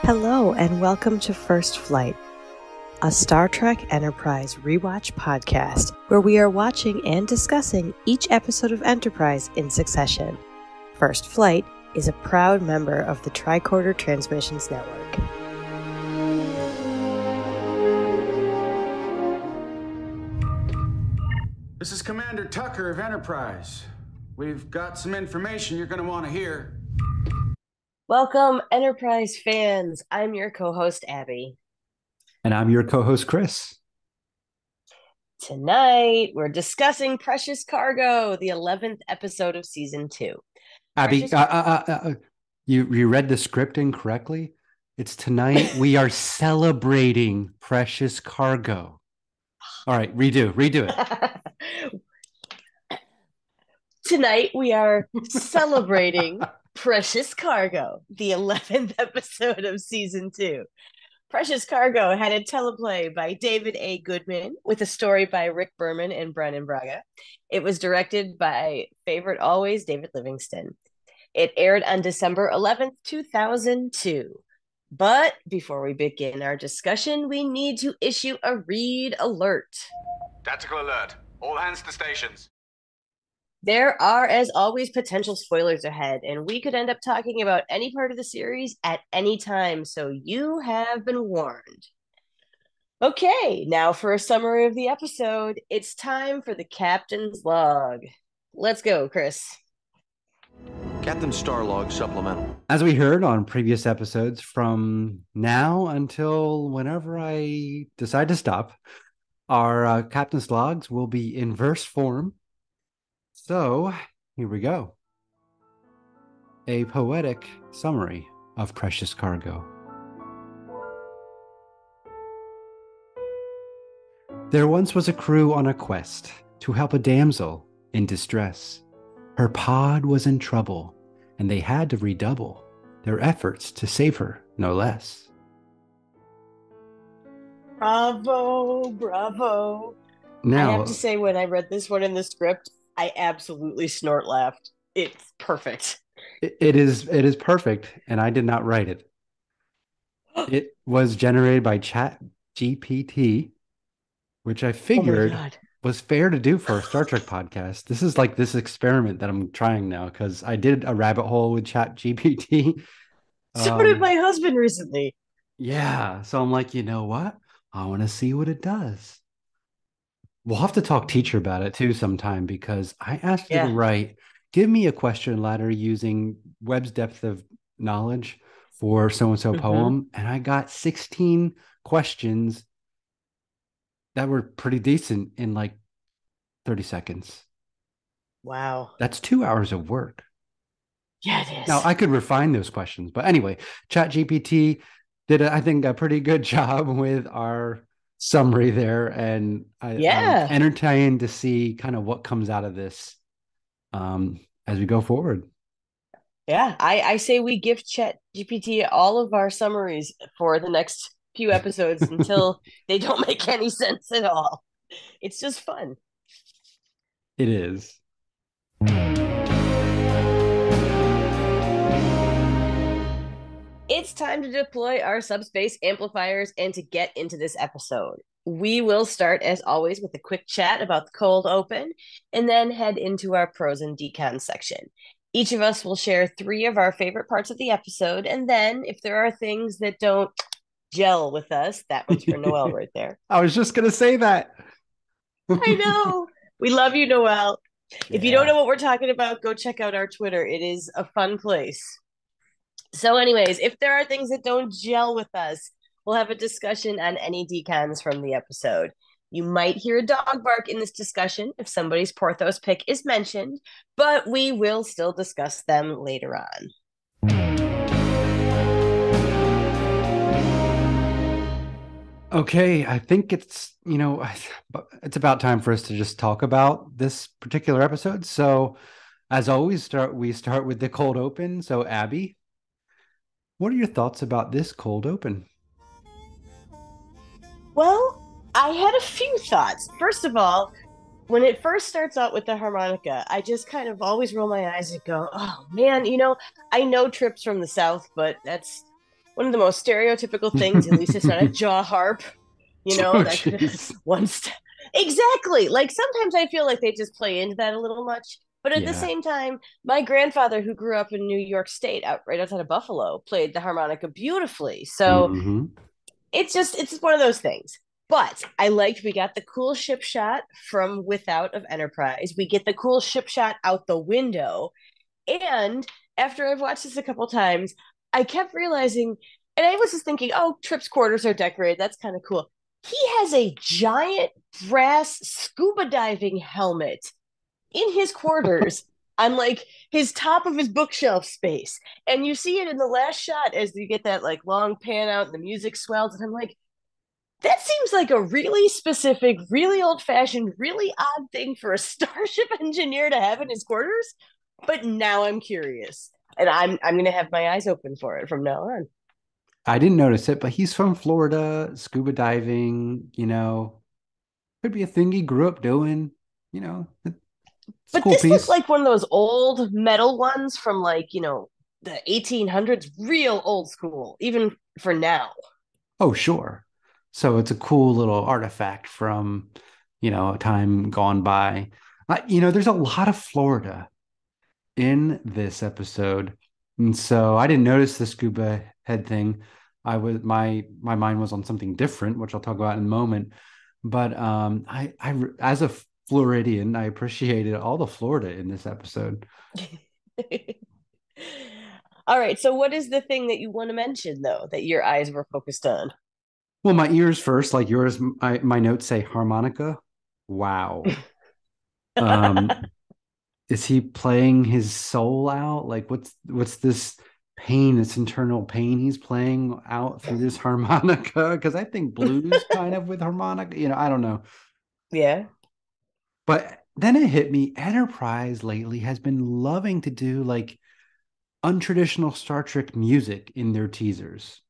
Hello and welcome to First Flight, a Star Trek Enterprise rewatch podcast where we are watching and discussing each episode of Enterprise in succession. First Flight is a proud member of the Tricorder Transmissions Network. This is Commander Tucker of Enterprise. We've got some information you're going to want to hear. Welcome, Enterprise fans. I'm your co-host, Abby. And I'm your co-host, Chris. Tonight, we're discussing Precious Cargo, the 11th episode of Season 2. Abby, you read the script incorrectly. It's tonight we are celebrating Precious Cargo. All right, redo it. Tonight, we are celebrating Precious Cargo, the 11th episode of Season 2. Precious Cargo had a teleplay by David A. Goodman with a story by Rick Berman and Brennan Braga. It was directed by favorite always, David Livingston. It aired on December 11th, 2002. But before we begin our discussion, we need to issue a read alert. Tactical alert. All hands to stations. There are, as always, potential spoilers ahead, and we could end up talking about any part of the series at any time, so you have been warned. Okay, now for a summary of the episode. It's time for the Captain's Log. Let's go, Chris. Captain Starlog Supplemental. As we heard on previous episodes, from now until whenever I decide to stop, our Captain's Logs will be in verse form. So, here we go. A poetic summary of Precious Cargo. There once was a crew on a quest to help a damsel in distress. Her pod was in trouble, and they had to redouble their efforts to save her, no less. Bravo, bravo. Now, I have to say, when I read this one in the script, I absolutely snort laughed. It's perfect. It is perfect, and I did not write it. It was generated by ChatGPT, which I figured was fair to do for a Star Trek podcast. This is like this experiment that I'm trying now because I did a rabbit hole with ChatGPT. So did my husband recently. Yeah, so I'm like, you know what? I want to see what it does. We'll have to talk teacher about it too sometime because I asked you to write, give me a question ladder using Webb's depth of knowledge for so-and-so poem. And I got 16 questions that were pretty decent in like 30 seconds. Wow. That's 2 hours of work. Yeah, it is. Now, I could refine those questions. But anyway, ChatGPT did, I think, a pretty good job with our summary there, and I'm entertained to see kind of what comes out of this as we go forward. Yeah, I say we gift ChatGPT all of our summaries for the next few episodes until they don't make any sense at all. It's just fun. It is. It's time to deploy our subspace amplifiers and to get into this episode. We will start, as always, with a quick chat about the cold open and then head into our pros and decons section. Each of us will share 3 of our favorite parts of the episode, and then if there are things that don't gel with us, that one's for Noelle right there. I was just going to say that. I know. We love you, Noelle. Yeah. If you don't know what we're talking about, go check out our Twitter. It is a fun place. So anyways, if there are things that don't gel with us, we'll have a discussion on any decons from the episode. You might hear a dog bark in this discussion if somebody's Porthos Pick is mentioned, but we will still discuss them later on. Okay, I think it's about time for us to just talk about this particular episode. So as always, we start with the cold open. So Abby, what are your thoughts about this cold open? Well, I had a few thoughts. First of all, when it first starts out with the harmonica, I just kind of always roll my eyes and go, oh man, I know Trip's from the South, but that's one of the most stereotypical things. At least it's not a jaw harp, that could have one exactly. Like sometimes I feel like they just play into that a little much. But at the same time, my grandfather, who grew up in New York State, right outside of Buffalo, played the harmonica beautifully. So it's one of those things. But I liked we got the cool ship shot from without of Enterprise. We get the cool ship shot out the window. And after I've watched this a couple times, I kept realizing, and I was just thinking, oh, Trip's quarters are decorated. That's kind of cool. He has a giant brass scuba diving helmet in his quarters on like his top of his bookshelf space. And you see it in the last shot as you get that like long pan out and the music swells. And I'm like, that seems like a really specific, really old fashioned, really odd thing for a starship engineer to have in his quarters. But now I'm curious. And I'm gonna have my eyes open for it from now on. I didn't notice it, but he's from Florida, scuba diving, could be a thing he grew up doing, But cool this piece. looks like one of those old metal ones from like, the 1800s, real old school, even for now. Oh, sure. So it's a cool little artifact from, a time gone by. There's a lot of Florida in this episode. And so I didn't notice the scuba head thing. My mind was on something different, which I'll talk about in a moment. But I as a Floridian, I appreciated all the Florida in this episode. All right. So what is the thing that you want to mention though, that your eyes were focused on? Well, my ears first, like yours, my notes say harmonica. Wow. Is he playing his soul out? Like what's this pain, this internal pain he's playing out through this harmonica? Because I think blues kind of with harmonica, I don't know. Yeah. But then it hit me, Enterprise lately has been loving to do like untraditional Star Trek music in their teasers.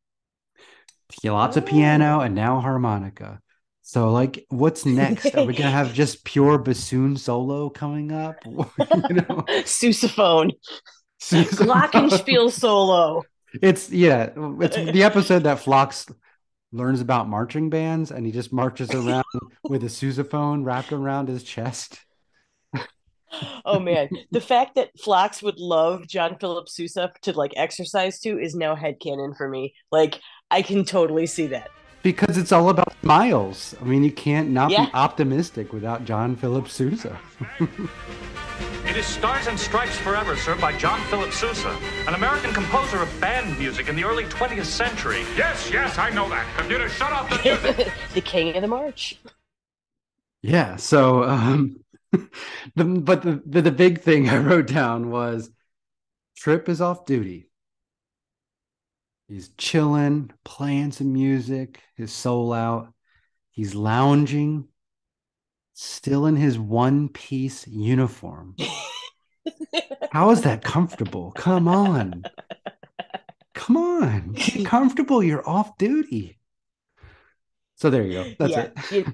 Lots of piano and now harmonica. So, like, what's next? Are we gonna have just pure bassoon solo coming up? Sousaphone. Glockenspiel solo. It's the episode that Phlox learns about marching bands, and he just marches around with a sousaphone wrapped around his chest. Oh man, the fact that Phlox would love John Philip Sousa to like exercise to is now headcanon for me. Like, I can totally see that. Because it's all about smiles. I mean, you can't not be optimistic without John Philip Sousa. It is Stars and Stripes Forever, sir, by John Philip Sousa, an American composer of band music in the early 20th century. Yes, I know that. Computer, shut off the music. The king of the march. Yeah, so the big thing I wrote down was Trip is off duty. He's chilling, playing some music, his soul out. He's lounging, still in his one-piece uniform. How is that comfortable? Come on. Get comfortable. You're off duty. So there you go. That's it.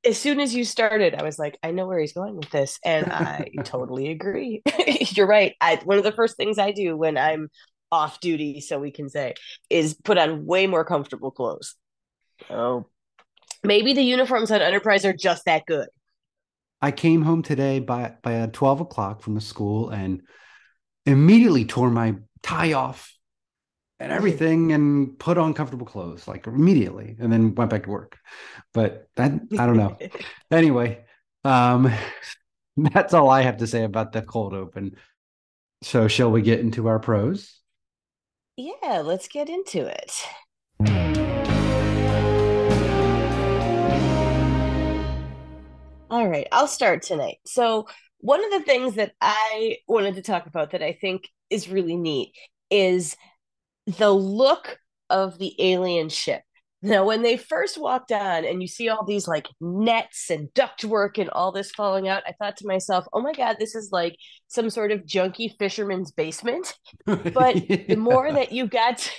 As soon as you started, I was like, I know where he's going with this. And I totally agree. You're right. One of the first things I do when I'm off duty, so we can say, is put on way more comfortable clothes. Oh, maybe the uniforms on Enterprise are just that good. I came home today by 12 o'clock from the school and immediately tore my tie off and everything and put on comfortable clothes like immediately and then went back to work. But that, I don't know. Anyway, that's all I have to say about the cold open. So shall we get into our pros? Yeah, let's get into it. All right, I'll start tonight. So one of the things that I wanted to talk about that I think is really neat is the look of the alien ship. Now, when they first walked on and you see all these like nets and ductwork and all this falling out, I thought to myself, oh my God, this is like some sort of junky fisherman's basement. But the more that you got,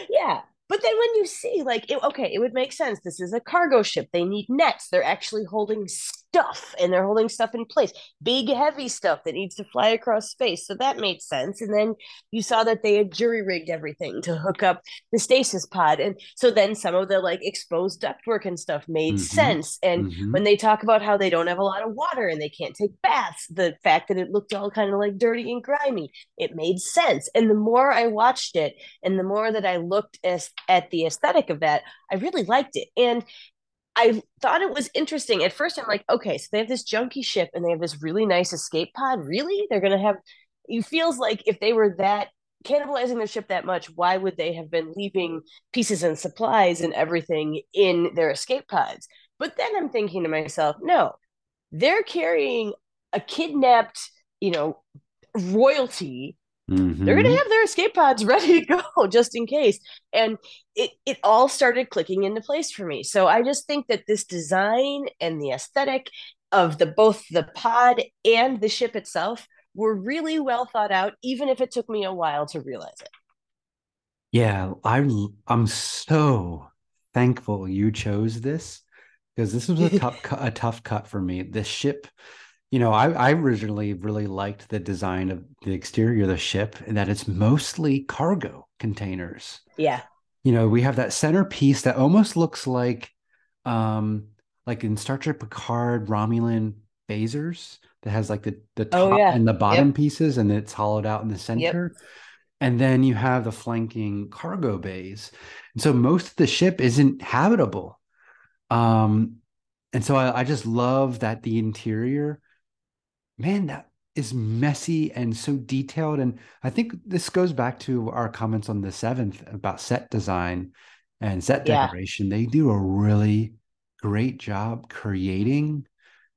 yeah. But then when you see like, it would make sense. This is a cargo ship. They need nets. They're actually holding stuff, and they're holding stuff in place, big heavy stuff that needs to fly across space. So that made sense. And then you saw that they had jury rigged everything to hook up the stasis pod, and so then some of the like exposed ductwork and stuff made sense. And when they talk about how they don't have a lot of water and they can't take baths, the fact that it looked all kind of like dirty and grimy, it made sense. And the more I watched it and the more that I looked at the aesthetic of that, I really liked it. And I thought it was interesting. At first, I'm like, okay, so they have this junky ship and they have this really nice escape pod. Really? They're going to have, it feels like if they were that cannibalizing their ship that much, why would they have been leaving pieces and supplies and everything in their escape pods? But then I'm thinking to myself, no, they're carrying a kidnapped, royalty. They're going to have their escape pods ready to go just in case. And it all started clicking into place for me. So I just think that this design and the aesthetic of both the pod and the ship itself were really well thought out, even if it took me a while to realize it. Yeah, I'm so thankful you chose this, because this was a tough cut for me. The ship, I originally really liked the design of the exterior of the ship, and that it's mostly cargo containers. Yeah. We have that centerpiece that almost looks like in Star Trek Picard, Romulan phasers that has like the top and the bottom pieces, and it's hollowed out in the center. Yep. And then you have the flanking cargo bays. And so most of the ship isn't habitable. And so I just love that the interior, man, that is messy and so detailed. And I think this goes back to our comments on the 7th about set design and set decoration. They do a really great job creating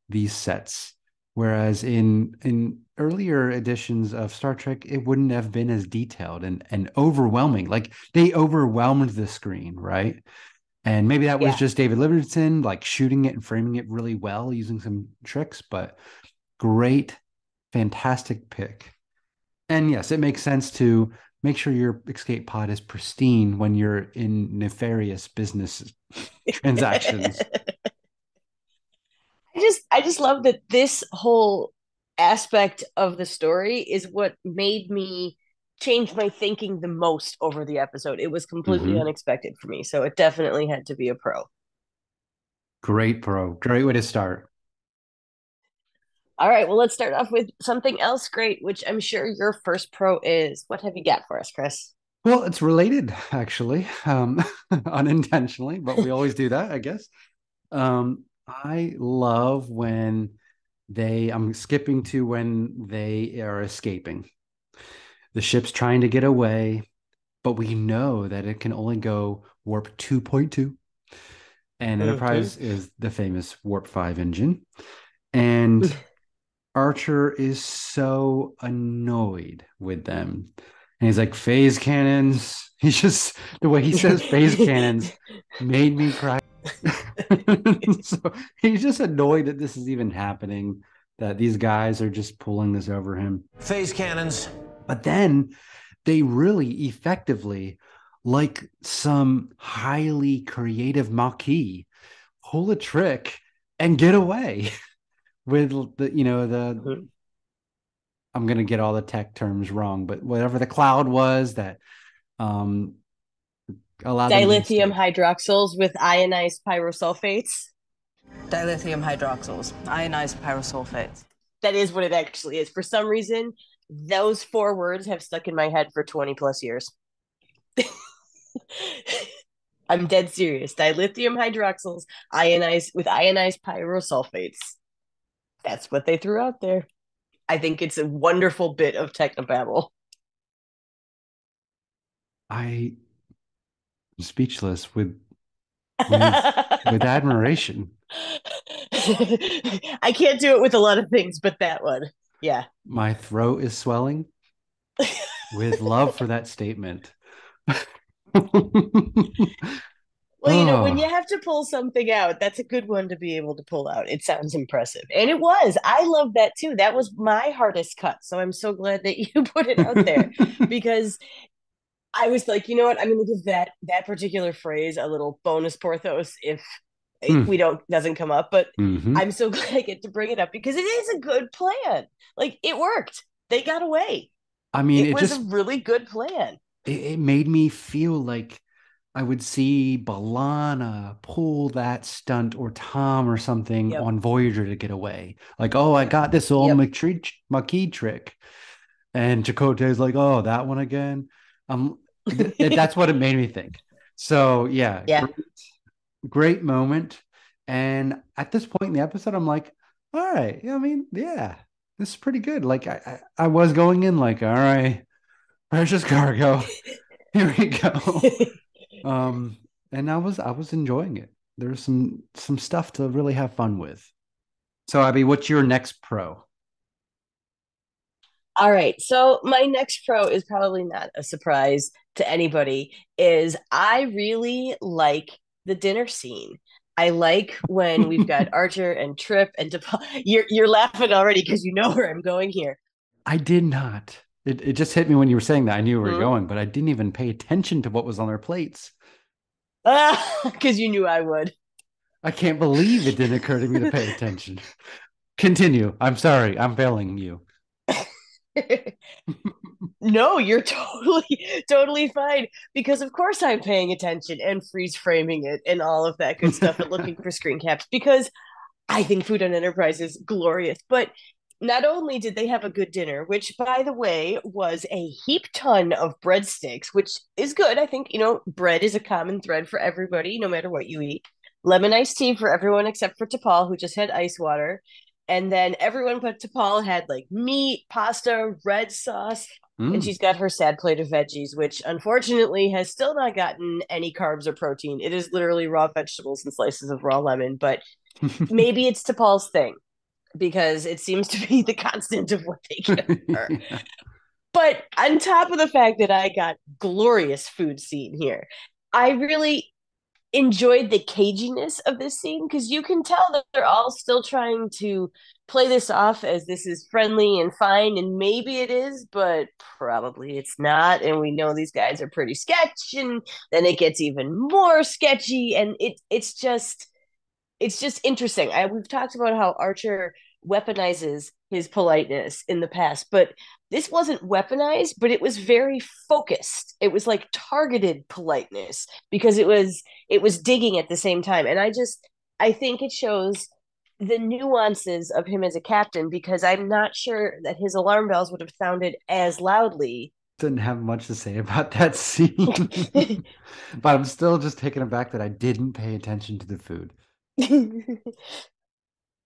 these sets. Whereas in earlier editions of Star Trek, it wouldn't have been as detailed and overwhelming. Like they overwhelmed the screen, right? And maybe that was just David Livingston, like shooting it and framing it really well using some tricks, but great, fantastic pick. And yes, it makes sense to make sure your escape pod is pristine when you're in nefarious business transactions. I just love that this whole aspect of the story is what made me change my thinking the most over the episode. It was completely unexpected for me, so it definitely had to be a pro. Great pro. Great way to start. All right, well, let's start off with something else great, which I'm sure your first pro is. What have you got for us, Chris? Well, it's related, actually, unintentionally, but we always do that, I guess. I love when I'm skipping to when they are escaping. The ship's trying to get away, but we know that it can only go warp 2.2. And Enterprise is the famous warp 5 engine. And Archer is so annoyed with them. And he's like, phase cannons. He's just, the way he says phase cannons made me cry. So he's just annoyed that this is even happening, that these guys are just pulling this over him. Phase cannons. But then they really effectively, like some highly creative Maquis, pull a trick and get away with the I'm going to get all the tech terms wrong, but whatever the cloud was that allowed dilithium hydroxyls with ionized pyrosulfates. Dilithium hydroxyls, ionized pyrosulfates. That is what it actually is. For some reason, those 4 words have stuck in my head for 20 plus years. I'm dead serious. Dilithium hydroxyls ionized pyrosulfates. That's what they threw out there. I think it's a wonderful bit of technobabble. I'm speechless with admiration. I can't do it with a lot of things, but that one. Yeah. My throat is swelling with love for that statement. Well, when you have to pull something out, that's a good one to be able to pull out. It sounds impressive. And it was. I love that too. That was my hardest cut. So I'm so glad that you put it out there because I was like, you know what? I'm going to give that particular phrase a little bonus Porthos if We doesn't come up, but Mm-hmm. I'm so glad I get to bring it up because it is a good plan. Like, it worked. They got away. I mean, It was a really good plan. It made me feel like I would see Balana pull that stunt, or Tom or something Yep. on Voyager to get away. Like, oh, I got this old Maquis trick. And Chakotay's like, oh, that one again. That's what it made me think. So yeah, great moment. And at this point in the episode, I'm like, all right, I mean, yeah, this is pretty good. Like I was going in like, all right, precious cargo. Here we go. And I was enjoying it. There's some stuff to really have fun with. So Abby, what's your next pro? All right. So my next pro is probably not a surprise to anybody, is I really like the dinner scene. I like when we've got Archer and Trip and DePaul. You're laughing already because you know where I'm going here. I did not. It just hit me when you were saying that. I knew where we were going, but I didn't even pay attention to what was on their plates. Because you knew I would. I can't believe it didn't occur to me to pay attention. Continue. I'm sorry. I'm failing you. No, you're totally fine, because of course I'm paying attention and freeze framing it and all of that good stuff and looking for screen caps, because I think Food on Enterprise is glorious. But not only did they have a good dinner, which by the way was a heap ton of breadsticks, which is good. I think, bread is a common thread for everybody, no matter what you eat. Lemon iced tea for everyone except for T'Pol, who just had ice water. And then everyone but T'Pol had like meat, pasta, red sauce, and she's got her sad plate of veggies, which unfortunately has still not gotten any carbs or protein. It is literally raw vegetables and slices of raw lemon, but maybe it's T'Pol's thing, because it seems to be the constant of what they give her. Yeah. But on top of the fact that I got glorious food scene here, I really enjoyed the caginess of this scene, because you can tell that they're all still trying to play this off as this is friendly and fine, and maybe it is, but probably it's not. And we know these guys are pretty sketch, and then it gets even more sketchy, and it's just interesting. We've talked about how Archer weaponizes his politeness in the past, but this wasn't weaponized, but it was very focused. It was like targeted politeness, because it was digging at the same time. And I think it shows the nuances of him as a captain, because I'm not sure that his alarm bells would have sounded as loudly. Didn't have much to say about that scene. But I'm still just taken aback that I didn't pay attention to the food.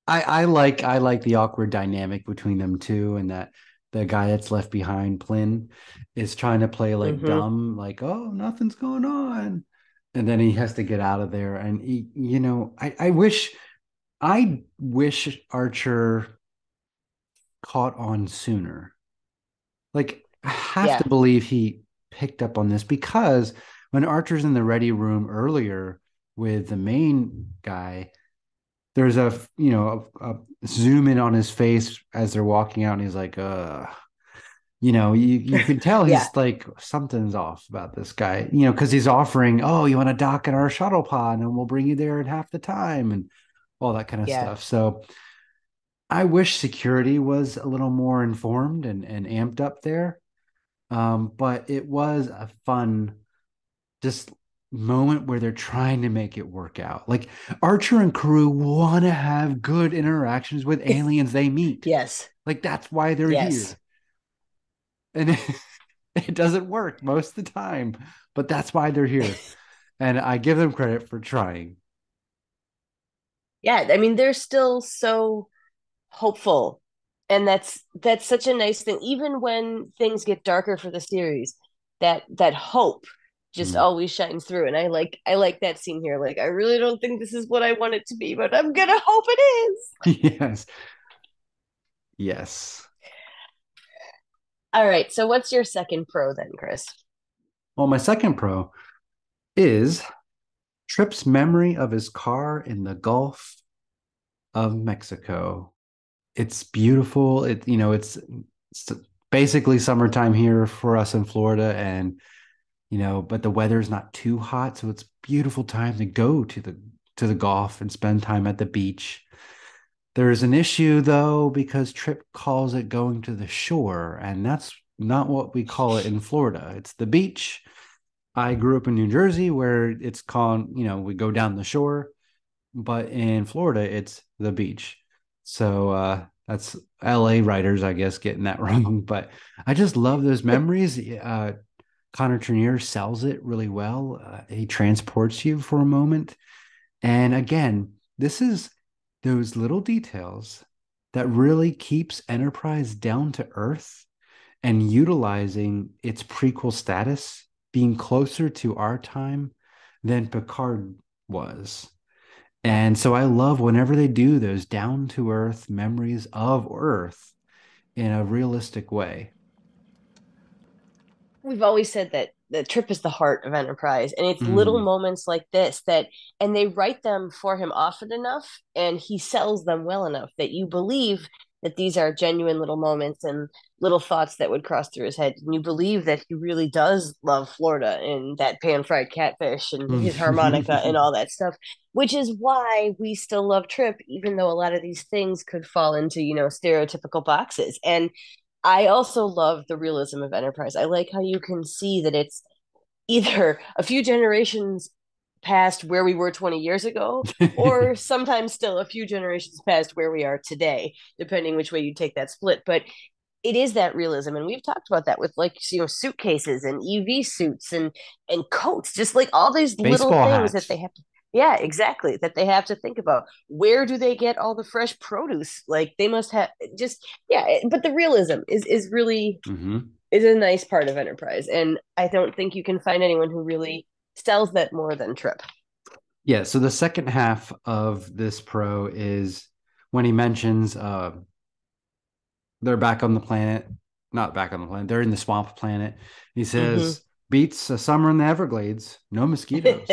I like the awkward dynamic between them two, and that the guy that's left behind, Plyn, is trying to play like dumb, like, oh, nothing's going on, and then he has to get out of there. And I wish Archer caught on sooner. Like, I have to believe he picked up on this, because when Archer's in the ready room earlier with the main guy, there's a zoom in on his face as they're walking out, and he's like, you can tell he's like, something's off about this guy, because he's offering, oh, you want to dock in our shuttle pod and we'll bring you there in half the time, and all that kind of stuff. So I wish security was a little more informed and amped up there. But it was a fun just moment where they're trying to make it work out. Like, Archer and crew want to have good interactions with aliens they meet. Yes. Like, that's why they're here. And it doesn't work most of the time, but that's why they're here. And I give them credit for trying. Yeah, I mean, they're still so hopeful. And that's such a nice thing. Even when things get darker for the series, that hope just always shines through. And I like that scene here. Like, I really don't think this is what I want it to be, but I'm gonna hope it is. Yes. All right, so what's your second pro then, Chris? Well, my second pro is Trip's memory of his car in the Gulf of Mexico. It's beautiful. It's basically summertime here for us in Florida, and but the weather's not too hot, so it's beautiful time to go to to the golf and spend time at the beach. There's an issue, though, because Trip calls it going to the shore, and that's not what we call it in Florida. It's the beach. I grew up in New Jersey where it's called, we go down the shore, but in Florida, it's the beach. So that's LA writers, I guess, getting that wrong. But I just love those memories. Connor Trinneer sells it really well. He transports you for a moment. And again, this is those little details that really keeps Enterprise down to earth and utilizing its prequel status, being closer to our time than Picard was. And so I love whenever they do those down to earth memories of Earth in a realistic way. We've always said that the Trip is the heart of Enterprise, and it's little moments like this and they write them for him often enough, and he sells them well enough that you believe that these are genuine little moments and little thoughts that would cross through his head, and you believe that he really does love Florida and that pan-fried catfish and his harmonica and all that stuff, which is why we still love Trip, even though a lot of these things could fall into stereotypical boxes. And I also love the realism of Enterprise. I like how you can see that it's either a few generations past where we were 20 years ago, or sometimes still a few generations past where we are today, depending which way you take that split. But it is that realism, and we've talked about that with suitcases and EV suits and coats, just like all these baseball little things hats that they have to. Yeah, exactly. That they have to think about. Where do they get all the fresh produce? Like they must have but the realism is really is a nice part of Enterprise. And I don't think you can find anyone who really sells that more than Trip. Yeah, so the second half of this pro is when he mentions they're back on the planet, not back on the planet, they're in the swamp planet. He says, beats a summer in the Everglades, no mosquitoes.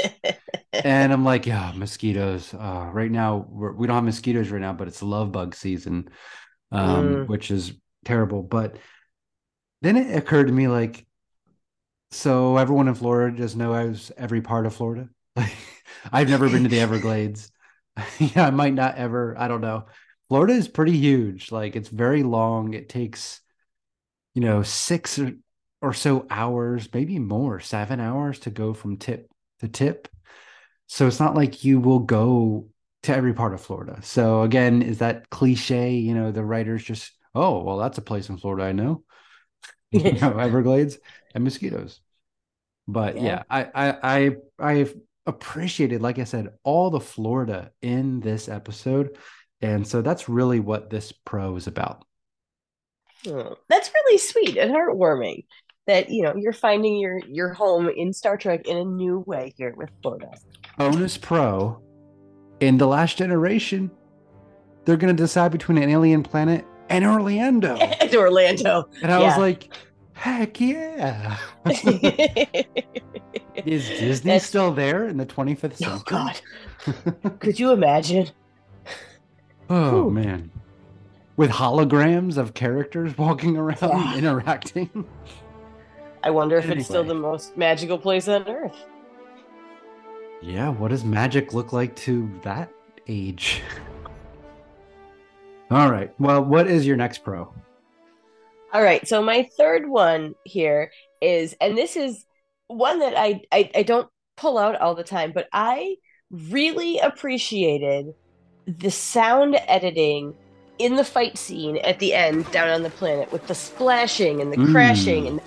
And I'm like, yeah, mosquitoes. Right now, we don't have mosquitoes right now, but it's love bug season, which is terrible. But then it occurred to me, like, so everyone in Florida just knows every part of Florida. Like, I've never been to the Everglades. I might not ever. I don't know. Florida is pretty huge. Like, it's very long. It takes, 6 or so hours, maybe more, 7 hours to go from tip to tip. So it's not like you will go to every part of Florida. So again, is that cliche? The writers just, oh, well, that's a place in Florida I know. Everglades and mosquitoes. But yeah, I appreciated, like I said, all the Florida in this episode. And so that's really what this pro is about. Oh, that's really sweet and heartwarming that you're finding your home in Star Trek in a new way here with Florida. Bonus pro, in The Last Generation, they're going to decide between an alien planet and Orlando. And Orlando. And I was like, heck yeah. Is Disney still there in the 25th century? Oh, God. Could you imagine? Oh, man. With holograms of characters walking around, interacting. I wonder if it's still the most magical place on Earth. Yeah, what does magic look like to that age? All right. Well, what is your next pro? All right. So my third one here is, and this is one that I don't pull out all the time, but I really appreciated the sound editing in the fight scene at the end down on the planet with the splashing and the crashing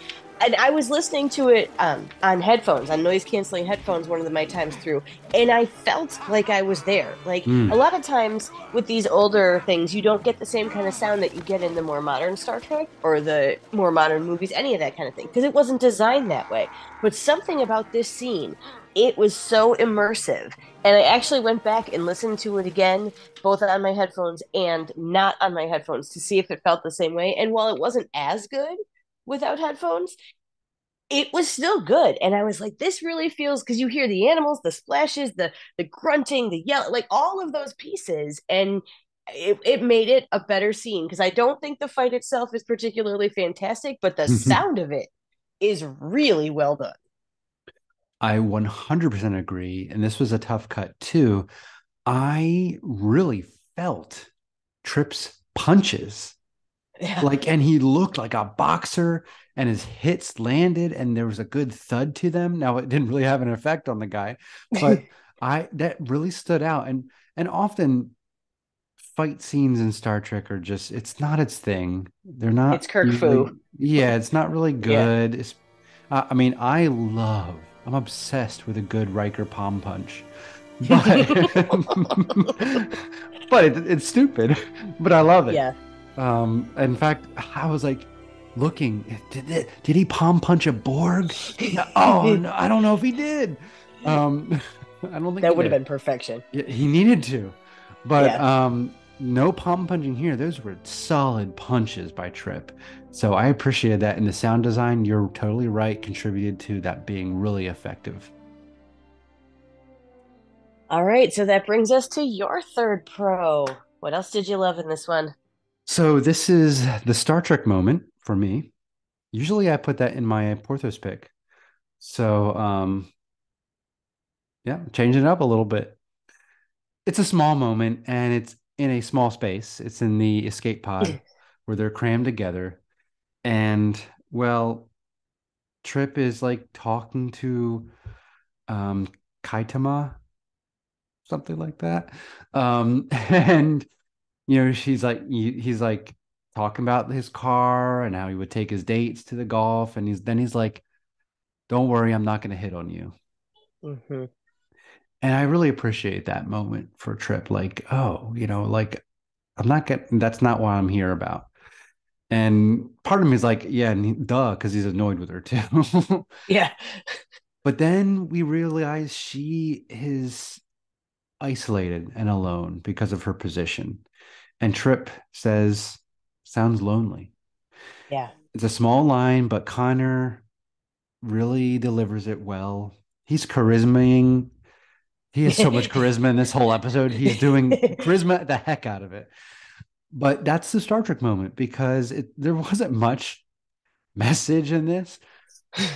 and I was listening to it on headphones, on noise-canceling headphones one of my times through, and I felt like I was there. Like, a lot of times with these older things, you don't get the same kind of sound that you get in the more modern Star Trek or the more modern movies, any of that kind of thing, because it wasn't designed that way. But something about this scene, it was so immersive. And I actually went back and listened to it again, both on my headphones and not on my headphones, to see if it felt the same way. And while it wasn't as good without headphones, it was still good. And I was like, this really feels, because you hear the animals, the splashes, the grunting, the yell, like all of those pieces, and it made it a better scene. Because I don't think the fight itself is particularly fantastic, but the sound of it is really well done. I 100% agree. And this was a tough cut too. I really felt Tripp's punches. Yeah. Like, and he looked like a boxer, and his hits landed, and there was a good thud to them. Now, it didn't really have an effect on the guy, but that really stood out. And often fight scenes in Star Trek are just, it's not its thing. They're not It's Kirk usually, Fu. yeah, it's not really Yeah. good. I mean, I'm obsessed with a good Riker palm punch, but but it's stupid, but I love it. Yeah. In fact, I was like looking, did he palm punch a Borg? Oh, no, I don't know if he did. I don't think that would have been perfection. He needed to, but Yeah. no palm punching here. Those were solid punches by Trip. So I appreciated that. And the sound design, you're totally right, contributed to that being really effective. All right, so that brings us to your third pro. What else did you love in this one? So this is the Star Trek moment for me. Usually I put that in my Porthos pick. So yeah, changing it up a little bit. It's a small moment and it's in a small space. It's in the escape pod where they're crammed together. And well, Trip is like talking to Kaitama, something like that. And he's like talking about his car and how he would take his dates to the golf, and he's like, "Don't worry, I'm not going to hit on you." Mm-hmm. And I really appreciate that moment for Trip. Like, oh, like I'm not getting. That's not what I'm here about. And part of me is like, yeah, duh, because he's annoyed with her too. Yeah. But then we realize she is isolated and alone because of her position. And Trip says, sounds lonely. Yeah. It's a small line, but Connor really delivers it well. He's charismaing. He has so much charisma in this whole episode. He's doing charisma the heck out of it. But that's the Star Trek moment because there wasn't much message in this,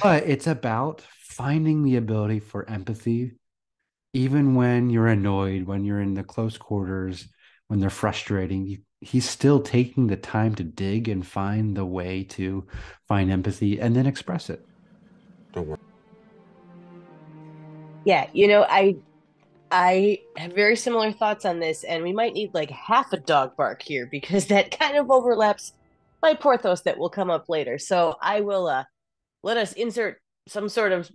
but it's about finding the ability for empathy, even when you're annoyed, when you're in the close quarters, when they're frustrating. He's still taking the time to dig and find the way to find empathy and then express it. Don't worry. Yeah, I have very similar thoughts on this, and we might need like half a dog bark here because that kind of overlaps my Porthos that will come up later. So I will let us insert some sort of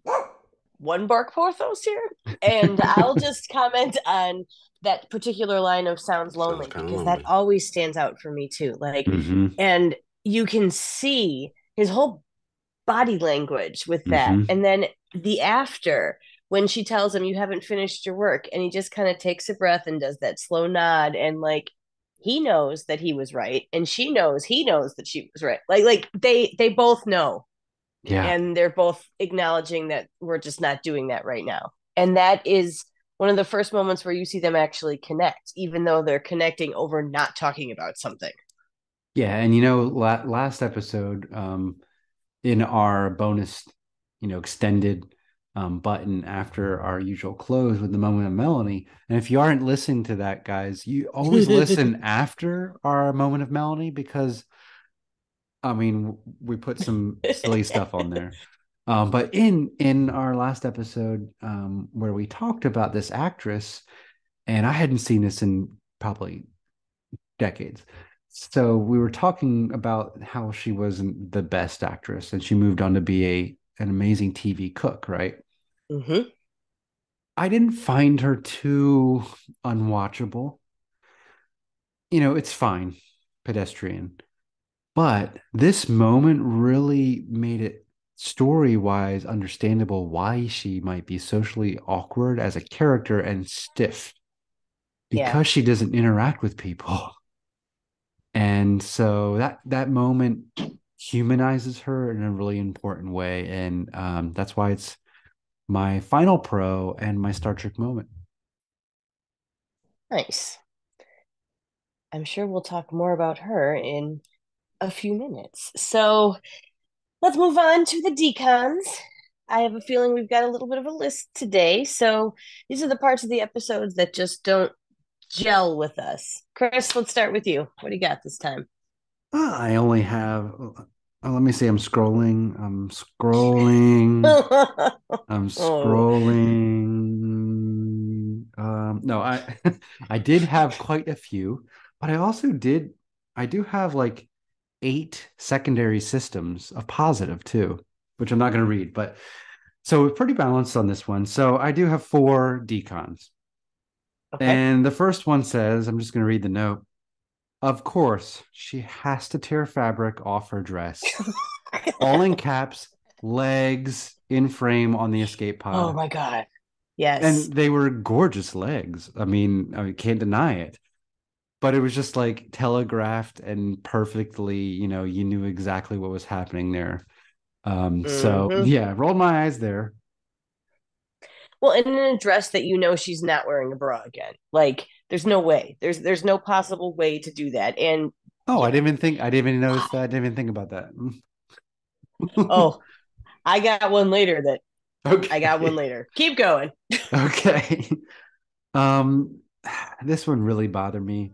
one bark Porthos here, and I'll just comment on that particular line of sounds lonely because that always stands out for me too. Like, and you can see his whole body language with that, and then the after when she tells him you haven't finished your work, and he just kind of takes a breath and does that slow nod, and like he knows that he was right, and she knows he knows that she was right. Like they both know. Yeah. And they're both acknowledging that we're just not doing that right now. And that is one of the first moments where you see them actually connect, even though they're connecting over not talking about something. Yeah. And, last episode, in our bonus, extended button after our usual close with the moment of Melanie. And if you aren't listening to that, guys, you always listen after our moment of Melanie because I mean, we put some silly stuff on there. But in our last episode, where we talked about this actress, and I hadn't seen this in probably decades. So we were talking about how she wasn't the best actress, and she moved on to be an amazing TV cook, right? Mm-hmm. I didn't find her too unwatchable. It's fine, pedestrian. But this moment really made it story-wise understandable why she might be socially awkward as a character and stiff because she doesn't interact with people. And so that moment humanizes her in a really important way. And that's why it's my final pro and my Star Trek moment. Nice. I'm sure we'll talk more about her in a few minutes. So let's move on to the Decons. I have a feeling we've got a little bit of a list today. So these are the parts of the episodes that just don't gel with us. Chris, let's start with you. What do you got this time? I only have, let me see. I'm scrolling. I'm scrolling. I'm Oh, scrolling. No, I I did have quite a few, but I do have like 8 secondary systems of positive too, which I'm not going to read, but so we're pretty balanced on this one. So I do have 4 decons. okay. And the first one says, I'm just going to read the note. Of course, she has to tear fabric off her dress. All in caps, legs in frame on the escape Oh pod. my God. Yes. And they were gorgeous legs. I can't deny it. But it was just like telegraphed and perfectly, you knew exactly what was happening there. So Hmm. yeah, rolled my eyes there. Well, and in a dress that you know she's not wearing a bra again. Like, there's no way. There's no possible way to do that. And Oh, yeah. I didn't even notice that. I didn't even think about that. Oh, I got one later that I got one Okay. later. Keep going. Okay. Um, this one really bothered me.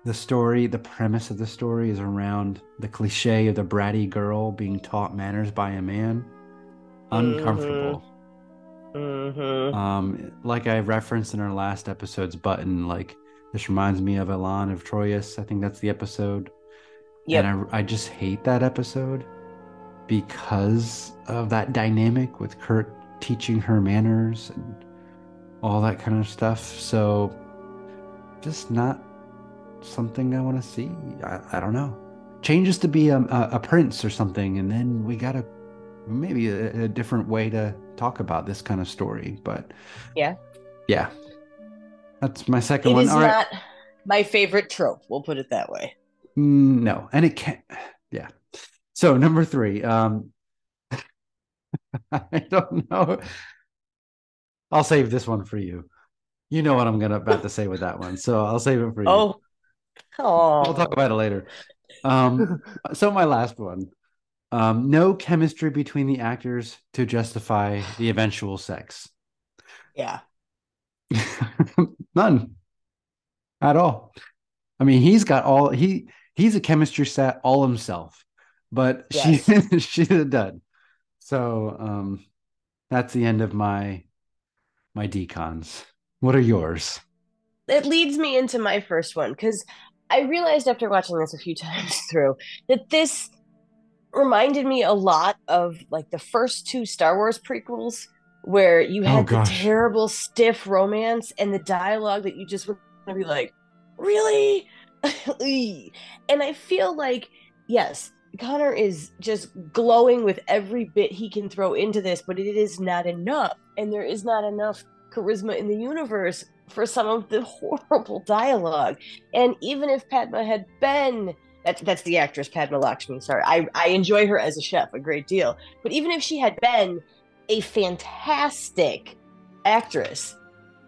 The premise of the story is around the cliche of the bratty girl being taught manners by a man. Hmm. Uncomfortable. Hmm. Like I referenced in our last episode's button, like this reminds me of Elan of Troyes. I think that's the episode. And Yep. I just hate that episode because of that dynamic with Kurt teaching her manners and all that kind of stuff. So just not something I want to see. I don't know. Changes to be a prince or something, and then we got maybe a different way to talk about this kind of story. But Yeah. yeah, that's my second It one. is All right. not my favorite trope. We'll put it that way. No, and it can't. Yeah. So number 3. I don't know. I'll save this one for you. You know what I'm gonna about to say with that one, so I'll save it for you. Oh, We'll talk oh. about it later. Um, so my last one. No chemistry between the actors to justify the eventual sex. Yeah. None at all. I mean, he's a chemistry set all himself, but she Yes. she's a dud. So that's the end of my decons. What are yours? It leads me into my first one because I realized after watching this a few times through that this reminded me a lot of like the first 2 Star Wars prequels where you Oh had the gosh. terrible stiff romance and the dialogue that you just want to be like, really? And I feel like, yes, Connor is just glowing with every bit he can throw into this, but it is not enough. And there is not enough charisma in the universe for some of the horrible dialogue. And even if Padma had been that's the actress Padma Lakshmi. Sorry, I enjoy her as a chef a great deal. But even if she had been a fantastic actress,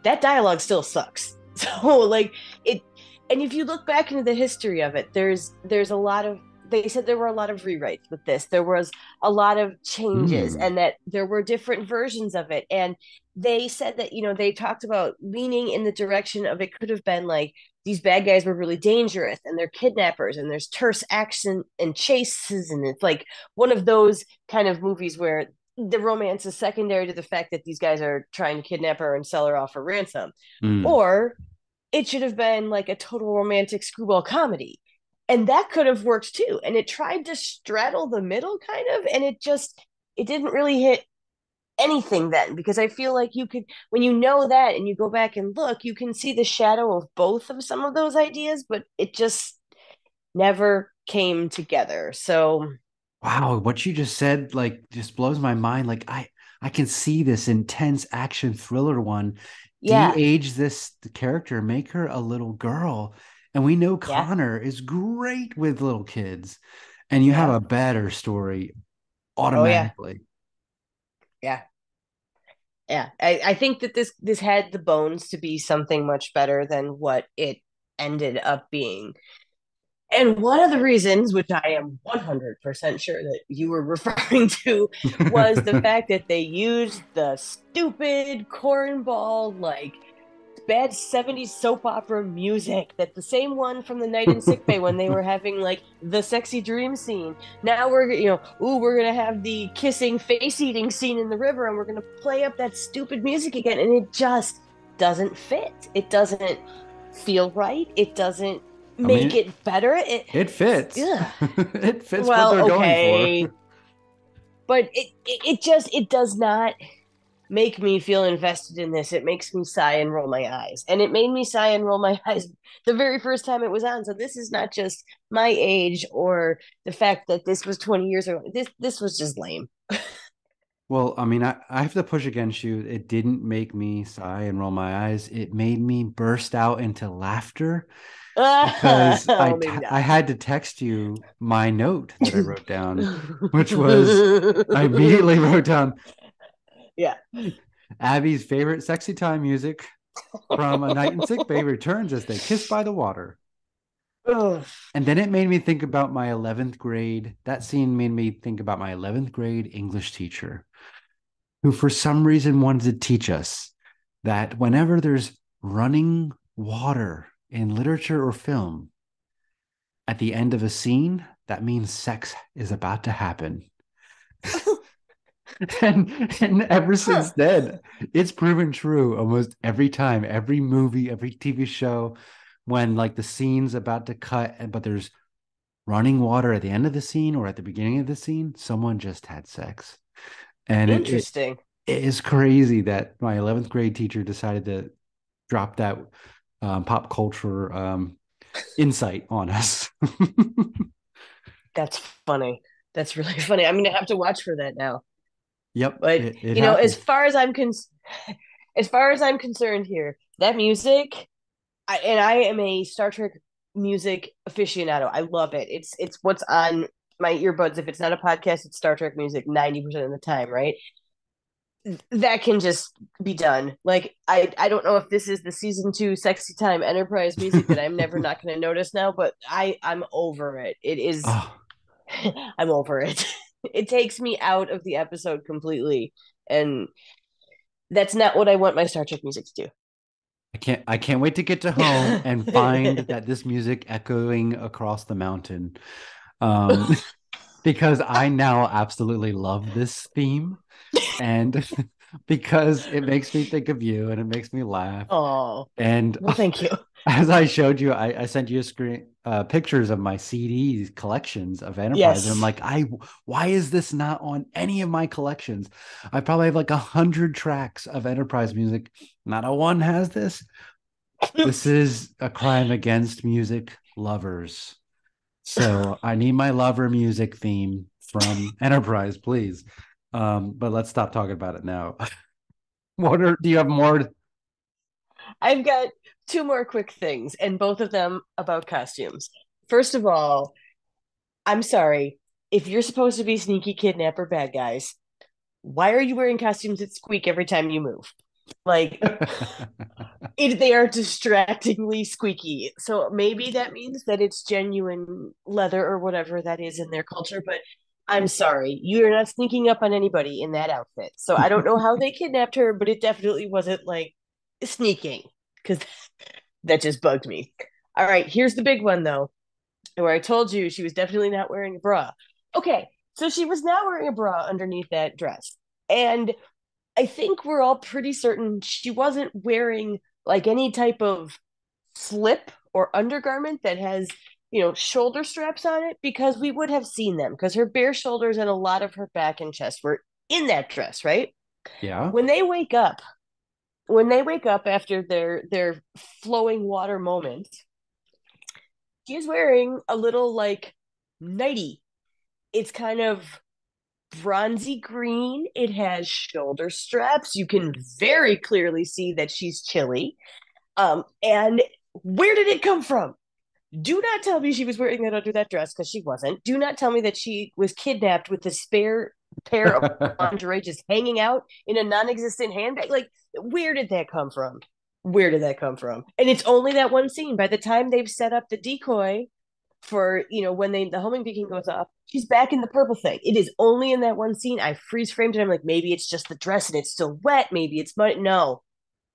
that dialogue still sucks. So like it, and if you look back into the history of it, there's a lot of they said there were a lot of rewrites with this. There was a lot of changes, Hmm. and that there were different versions of it. And they said that they talked about leaning in the direction of it could have been like these bad guys were really dangerous and they're kidnappers and there's terse action and chases and it's like one of those kind of movies where the romance is secondary to the fact that these guys are trying to kidnap her and sell her off for ransom. Mm. Or it should have been like a total romantic screwball comedy. And that could have worked too. And it tried to straddle the middle kind of, and it didn't really hit anything then because I feel like you could when you know that and you go back and look, you can see the shadow of both of some of those ideas, but it just never came together. So Wow, what you just said like just blows my mind. Like I can see this intense action thriller one. yeah, De-age this character, make her a little girl. And we know yeah, Connor is great with little kids. And you have yeah, a better story oh yeah, automatically. yeah, yeah. I think that this had the bones to be something much better than what it ended up being. And one of the reasons, which I am 100% sure that you were referring to, was the fact that they used the stupid cornball, like bad 70s soap opera music, that the same one from the night in sickbay when they were having like the sexy dream scene. Now we're, we're going to have the kissing, face eating scene in the river, and we're going to play up that stupid music again. And it just doesn't fit. It doesn't feel right. It doesn't make it better. It fits. It fits well, what they're going for. But it does not make me feel invested in this. It makes me sigh and roll my eyes. And it made me sigh and roll my eyes the very first time it was on. So this is not just my age or the fact that this was 20 years ago. This was just lame. Well, I mean, I have to push against you. It didn't make me sigh and roll my eyes. It made me burst out into laughter because I had to text you my note that I wrote down, which was I immediately wrote down, Abby's favorite sexy time music from A Night in Sickbay returns as they kiss by the water. And then it made me think about my 11th grade. That scene made me think about my 11th grade English teacher, who for some reason wanted to teach us that whenever there's running water in literature or film, at the end of a scene, that means sex is about to happen. and ever since then, it's proven true almost every time, every movie, every TV show, when like the scene's about to cut, but there's running water at the end of the scene or at the beginning of the scene, someone just had sex. And interesting. It is crazy that my 11th grade teacher decided to drop that pop culture insight on us. That's funny. That's really funny. I'm gonna have to watch for that now. Yep. But as far as I'm concerned here, that music, I am a Star Trek music aficionado. I love it. It's what's on my earbuds. If it's not a podcast, it's Star Trek music 90% of the time, right? That can just be done. Like I don't know if this is the season 2 sexy time Enterprise music that I'm never not going to notice now, but I'm over it. It is. I'm over it. It takes me out of the episode completely, and that's not what I want my Star Trek music to do. I can't wait to get to home and find that this music echoing across the mountain, because I now absolutely love this theme, and because it makes me think of you and it makes me laugh. Oh, and well, thank you. As I showed you, I sent you a screen pictures of my CDs collections of Enterprise. Yes. And I'm like, why is this not on any of my collections? I probably have like 100 tracks of Enterprise music. Not a one has this. This is a crime against music lovers. So I need my lover music theme from Enterprise, please. But let's stop talking about it now. Do you have more? I've got 2 more quick things, and both of them about costumes. First of all, I'm sorry. If you're supposed to be sneaky kidnapper bad guys, why are you wearing costumes that squeak every time you move? Like, they are distractingly squeaky. So maybe that means that it's genuine leather or whatever that is in their culture, but I'm sorry. You're not sneaking up on anybody in that outfit. So I don't know how they kidnapped her, but it definitely wasn't like sneaking, because that just bugged me. All right, here's the big one though, where I told you she was definitely not wearing a bra. Okay, so she was not wearing a bra underneath that dress, and I think we're all pretty certain she wasn't wearing like any type of slip or undergarment that has shoulder straps on it, because we would have seen them, because her bare shoulders and a lot of her back and chest were in that dress, right? Yeah. When they wake up after their flowing water moment, she's wearing a little like nightie. It's kind of bronzy green. It has shoulder straps. You can very clearly see that she's chilly. And where did it come from? Do not tell me she was wearing that under that dress, because she wasn't. Do not tell me that she was kidnapped with a spare pair of lingerie just hanging out in a non-existent handbag. Like, where did that come from? Where did that come from? And it's only that one scene. By the time they've set up the decoy for, when the homing beacon goes off, she's back in the purple thing. It is only in that one scene. I freeze framed it. I'm like, maybe it's just the dress and it's still wet. Maybe it's mud. No,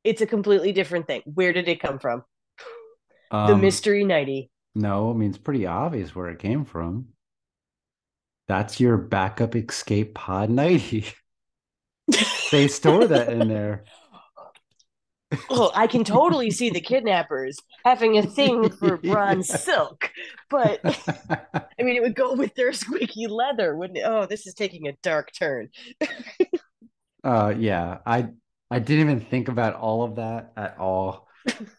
it's a completely different thing. Where did it come from? The mystery nightie. No, I mean, it's pretty obvious where it came from. That's your backup escape pod nightie. They store that in there. Oh, I can totally see the kidnappers having a thing for bronze silk, but I mean, it would go with their squeaky leather, wouldn't it? Oh, this is taking a dark turn. Yeah, I didn't even think about all of that at all.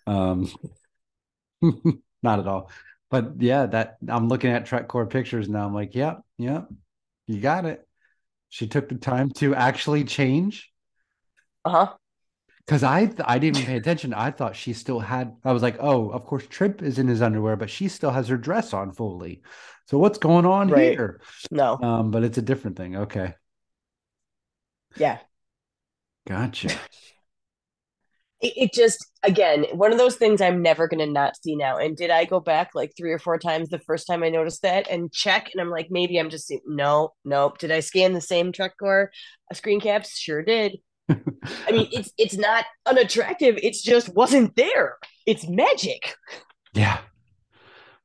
Not at all. But yeah, that I'm looking at Tricorder pictures now. I'm like, yep, you got it. She took the time to actually change. Uh-huh. Because I didn't even pay attention. I thought she still had. I was like, oh, of course, Trip is in his underwear, but she still has her dress on fully. So what's going on here? No. But it's a different thing. Okay. Yeah. Gotcha. It just, again, one of those things I'm never going to not see now. And did I go back like 3 or 4 times the first time I noticed that and check? And I'm like, maybe I'm just seeing. Nope. Did I scan the same Tricorder screen caps? Sure did. I mean, it's not unattractive. It's just wasn't there. It's magic. Yeah.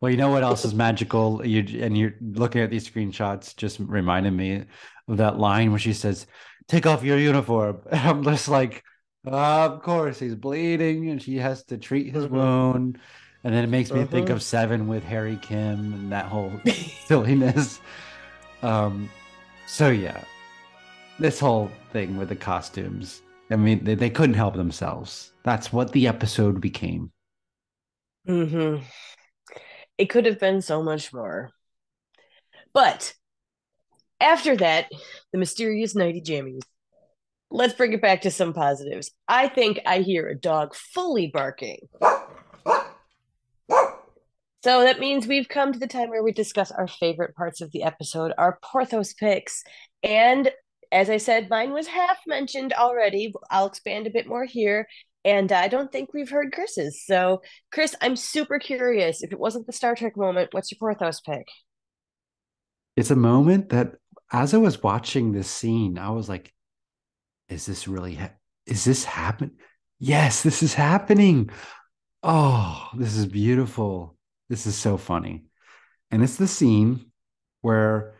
Well, you know what else is magical? You're looking at these screenshots, just reminded me of that line where she says, "Take off your uniform." And I'm just like, of course, he's bleeding, and she has to treat his wound. And then it makes me think of Seven with Harry Kim and that whole silliness. So yeah. This whole thing with the costumes, I mean, they couldn't help themselves. That's what the episode became. It could have been so much more. But after that, the mysterious nighty jammies. Let's bring it back to some positives. I think I hear a dog fully barking. So that means we've come to the time where we discuss our favorite parts of the episode, our Porthos picks. And as I said, mine was half mentioned already. I'll expand a bit more here. And I don't think we've heard Chris's. So, Chris, I'm super curious. If it wasn't the Star Trek moment, what's your Porthos pick? It's a moment that, as I was watching this scene, I was like, is this really, is this happening? Yes, this is happening. Oh, this is beautiful. This is so funny. And it's the scene where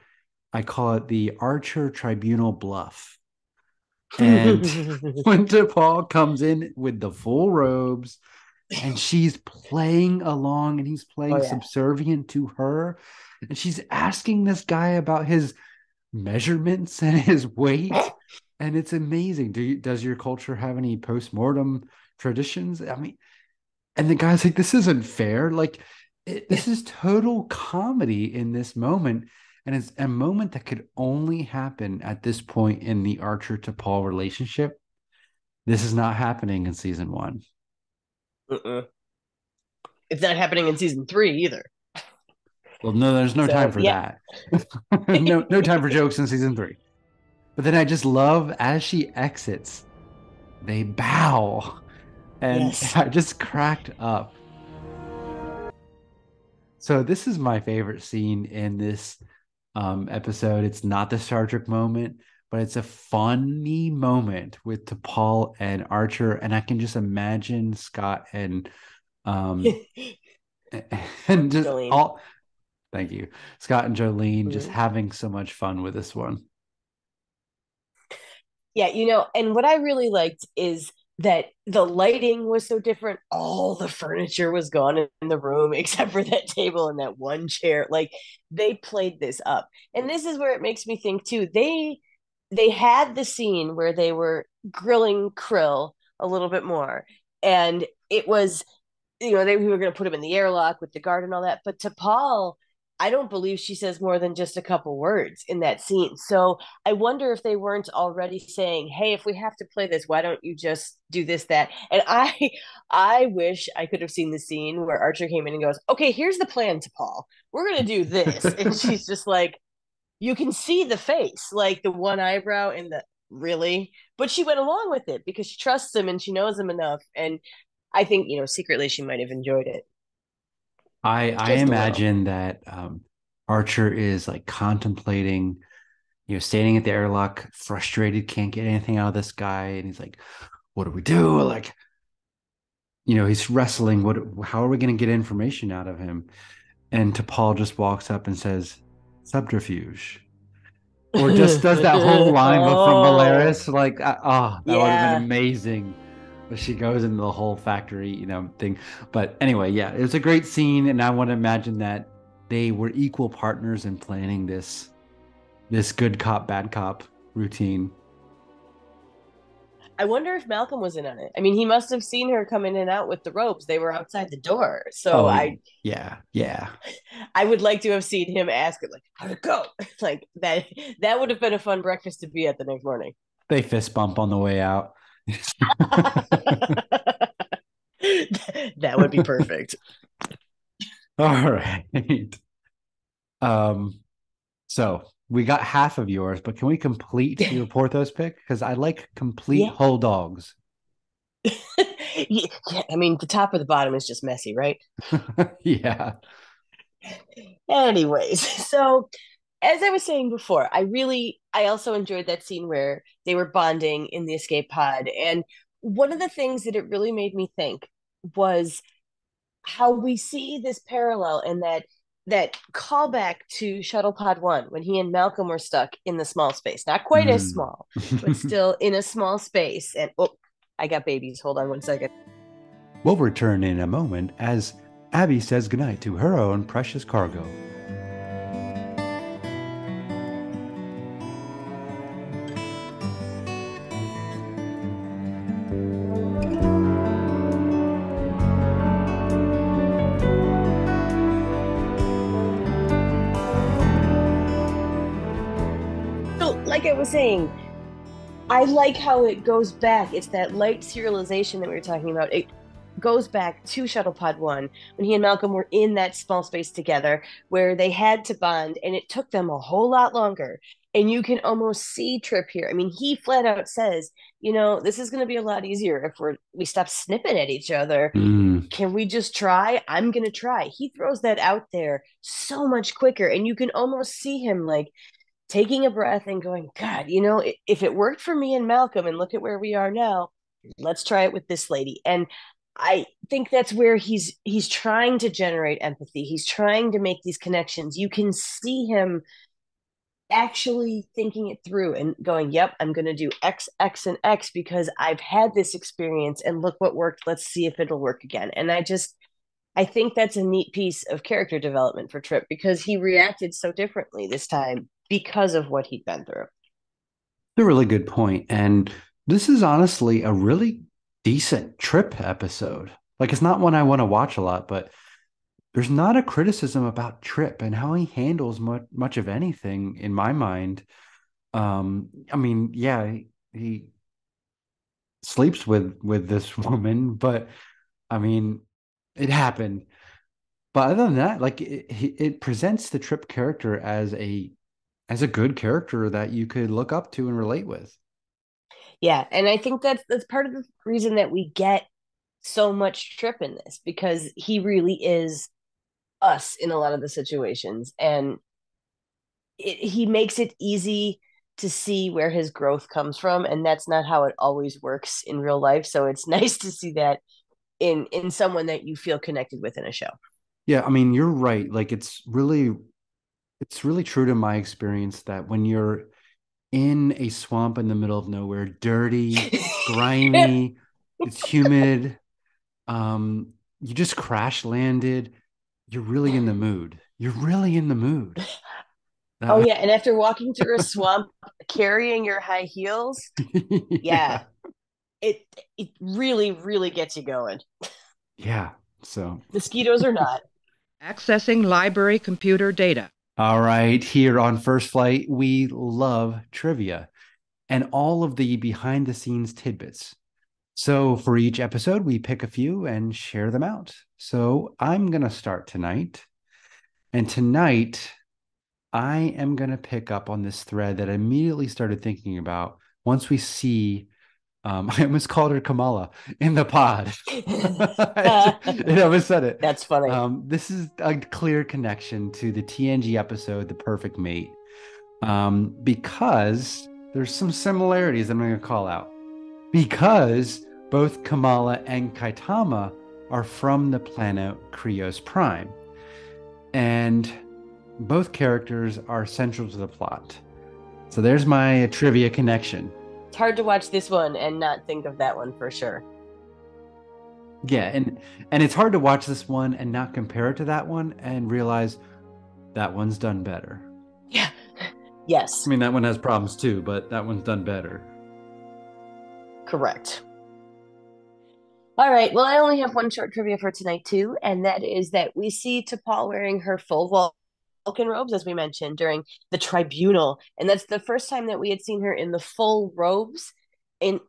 I call it the Archer Tribunal Bluff. And when DePaul comes in with the full robes and she's playing along and he's playing subservient to her, and she's asking this guy about his measurements and his weight. And it's amazing. Does your culture have any post-mortem traditions? I mean, and the guy's like, this isn't fair. Like, this is total comedy in this moment. And it's a moment that could only happen at this point in the Archer to Paul relationship. This is not happening in season 1. It's not happening in season 3 either. Well, no, there's no time for that. No time for jokes in season 3. But then I just love, as she exits, they bow. And I just cracked up. So this is my favorite scene in this episode. It's not the Star Trek moment, but it's a funny moment with T'Pol and Archer, and I can just imagine Scott and and just Jolene. all. Thank you, Scott and Jolene, just having so much fun with this one. Yeah, and what I really liked is that the lighting was so different. All the furniture was gone in the room except for that table and that one chair. Like, they played this up. And this is where it makes me think too. They had the scene where they were grilling Krill a little bit more. And it was, we were going to put him in the airlock with the guard and all that. But T'Pol, I don't believe she says more than just a couple words in that scene. So I wonder if they weren't already saying, hey, if we have to play this, why don't you just do this, that? And I wish I could have seen the scene where Archer came in and goes, okay, here's the plan, T'Pol. We're going to do this. And she's just like, you can see the face, like the one eyebrow and the really. But she went along with it because she trusts him and she knows him enough. And I think, secretly she might have enjoyed it. I Just a little. imagine that Archer is like contemplating, standing at the airlock, frustrated, can't get anything out of this guy, and he's like, "What do we do?" Like, he's wrestling. How are we going to get information out of him? And T'Pol just walks up and says, "Subterfuge," or just does that whole line from Oh, Valeris. Like, that would have been yeah. amazing. But she goes into the whole factory, thing. But anyway, yeah, it was a great scene, and I want to imagine that they were equal partners in planning this good cop, bad cop routine. I wonder if Malcolm was in on it. I mean, he must have seen her come in and out with the ropes. They were outside the door. So Oh, I yeah, yeah. I would like to have seen him ask it like, how'd it go? Like that would have been a fun breakfast to be at the next morning. They fist bump on the way out. That would be perfect. All right. Um, so we got half of yours, but can we complete your Porthos pick? Because I like complete Yeah. whole dogs. Yeah, I mean, the top or the bottom is just messy, right? Yeah. Anyways, so as I was saying before, I also enjoyed that scene where they were bonding in the escape pod. And one of the things that it really made me think was how we see this parallel in that callback to Shuttle Pod 1 when he and Malcolm were stuck in the small space. Not quite as Mm. small, but still in a small space. And oh, I got babies. Hold on one second. We'll return in a moment as Abby says goodnight to her own precious cargo. So, like I was saying, I like how it goes back. It's that light serialization that we were talking about. It goes back to Shuttle Pod 1 when he and Malcolm were in that small space together where they had to bond and it took them a whole lot longer. And you can almost see Trip here. I mean, he flat out says, this is going to be a lot easier if we stop snipping at each other. Mm. Can we just try? I'm going to try. He throws that out there so much quicker. And you can almost see him like taking a breath and going, God, if it worked for me and Malcolm and look at where we are now, let's try it with this lady. And I think that's where he's trying to generate empathy. He's trying to make these connections. You can see him actually thinking it through and going, yep, I'm going to do X, X, and X because I've had this experience and look what worked. Let's see if it'll work again. And I think that's a neat piece of character development for Trip because he reacted so differently this time because of what he'd been through. A really good point. And this is honestly a really decent Trip episode. Like, it's not one I want to watch a lot, but there's not a criticism about Trip and how he handles much of anything in my mind. I mean, yeah, he sleeps with this woman, but I mean, it happened. But other than that, like it presents the Trip character as a good character that you could look up to and relate with. Yeah, and I think that's part of the reason that we get so much Trip in this because he really is us in a lot of the situations, and he makes it easy to see where his growth comes from, and that's not how it always works in real life. So it's nice to see that in someone that you feel connected with in a show. Yeah, I mean, you're right. Like it's really true to my experience that when you're in a swamp in the middle of nowhere, dirty, grimy, it's humid, you just crash landed, you're really in the mood. You're really in the mood. Oh yeah, and after walking through a swamp carrying your high heels, yeah, Yeah. it really really gets you going. Yeah. So, Mosquitoes or not. Accessing library computer data. all right, here on First Flight, we love trivia and all of the behind the scenes tidbits. So, for each episode, we pick a few and share them out. So, I'm going to start tonight. And tonight, I am going to pick up on this thread that I immediately started thinking about once we see I almost called her Kamala in the pod. It almost said it. That's funny. This is a clear connection to the TNG episode, The Perfect Mate, because there's some similarities I'm going to call out. Because both Kamala and Kaitama are from the planet Krios Prime. And both characters are central to the plot. So there's my trivia connection. It's hard to watch this one and not think of that one for sure. Yeah, and it's hard to watch this one and not compare it to that one and realize that one's done better. Yeah. Yes. I mean, that one has problems too, but that one's done better. Correct. All right. Well, I only have one short trivia for tonight too, and that is that we see T'Pol wearing her full Vulcan robes, as we mentioned, during the tribunal. And that's the first time that we had seen her in the full robes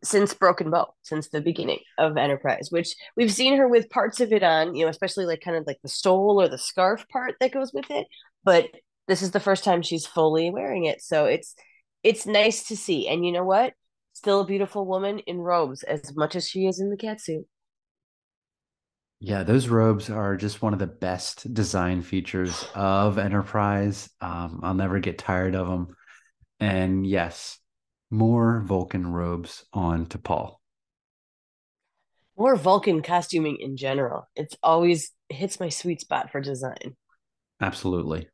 since Broken Bow, since the beginning of Enterprise, which we've seen her with parts of it on, especially like kind of like the stole or the scarf part that goes with it. But this is the first time she's fully wearing it. So it's nice to see. And you know what? Still a beautiful woman in robes as much as she is in the catsuit. Yeah, those robes are just one of the best design features of Enterprise. I'll never get tired of them. And yes, more Vulcan robes on T'Pol. More Vulcan costuming in general. It's always hits my sweet spot for design. Absolutely.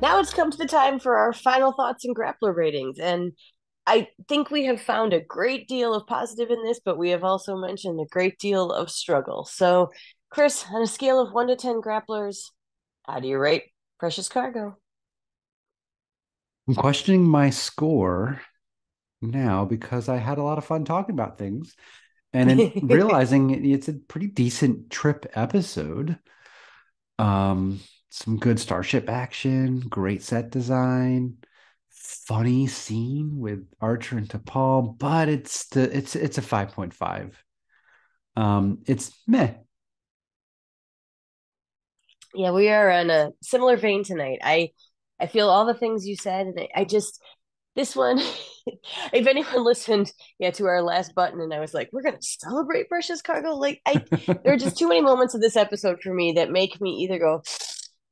Now it's come to the time for our final thoughts and grappler ratings. And I think we have found a great deal of positive in this, but we have also mentioned a great deal of struggle. So, Chris, on a scale of 1 to 10 grapplers, how do you rate Precious Cargo? I'm questioning my score now because I had a lot of fun talking about things and then realizing it's a pretty decent trip episode. Some good starship action, great set design, funny scene with Archer and T'Pol, but it's a 5.5. It's meh. Yeah, we are on a similar vein tonight. I feel all the things you said, and I just this one, if anyone listened, to our last button, and I was like, we're gonna celebrate Precious Cargo. Like, there are just too many moments of this episode for me that make me either go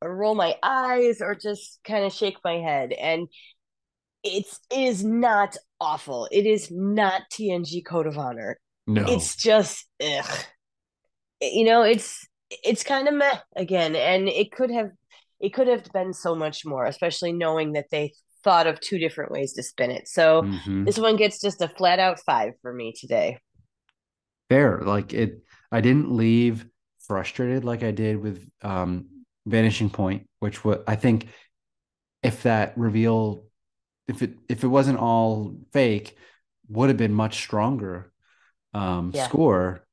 or roll my eyes or just kind of shake my head. And it is not awful. It is not TNG Code of Honor. No, it's just ugh. It's kind of meh again, and it could have been so much more, especially knowing that they thought of two different ways to spin it. So This one gets just a flat out 5 for me today. Fair. Like I didn't leave frustrated like I did with Vanishing Point, which I think if that reveal, if it wasn't all fake, would have been much stronger score.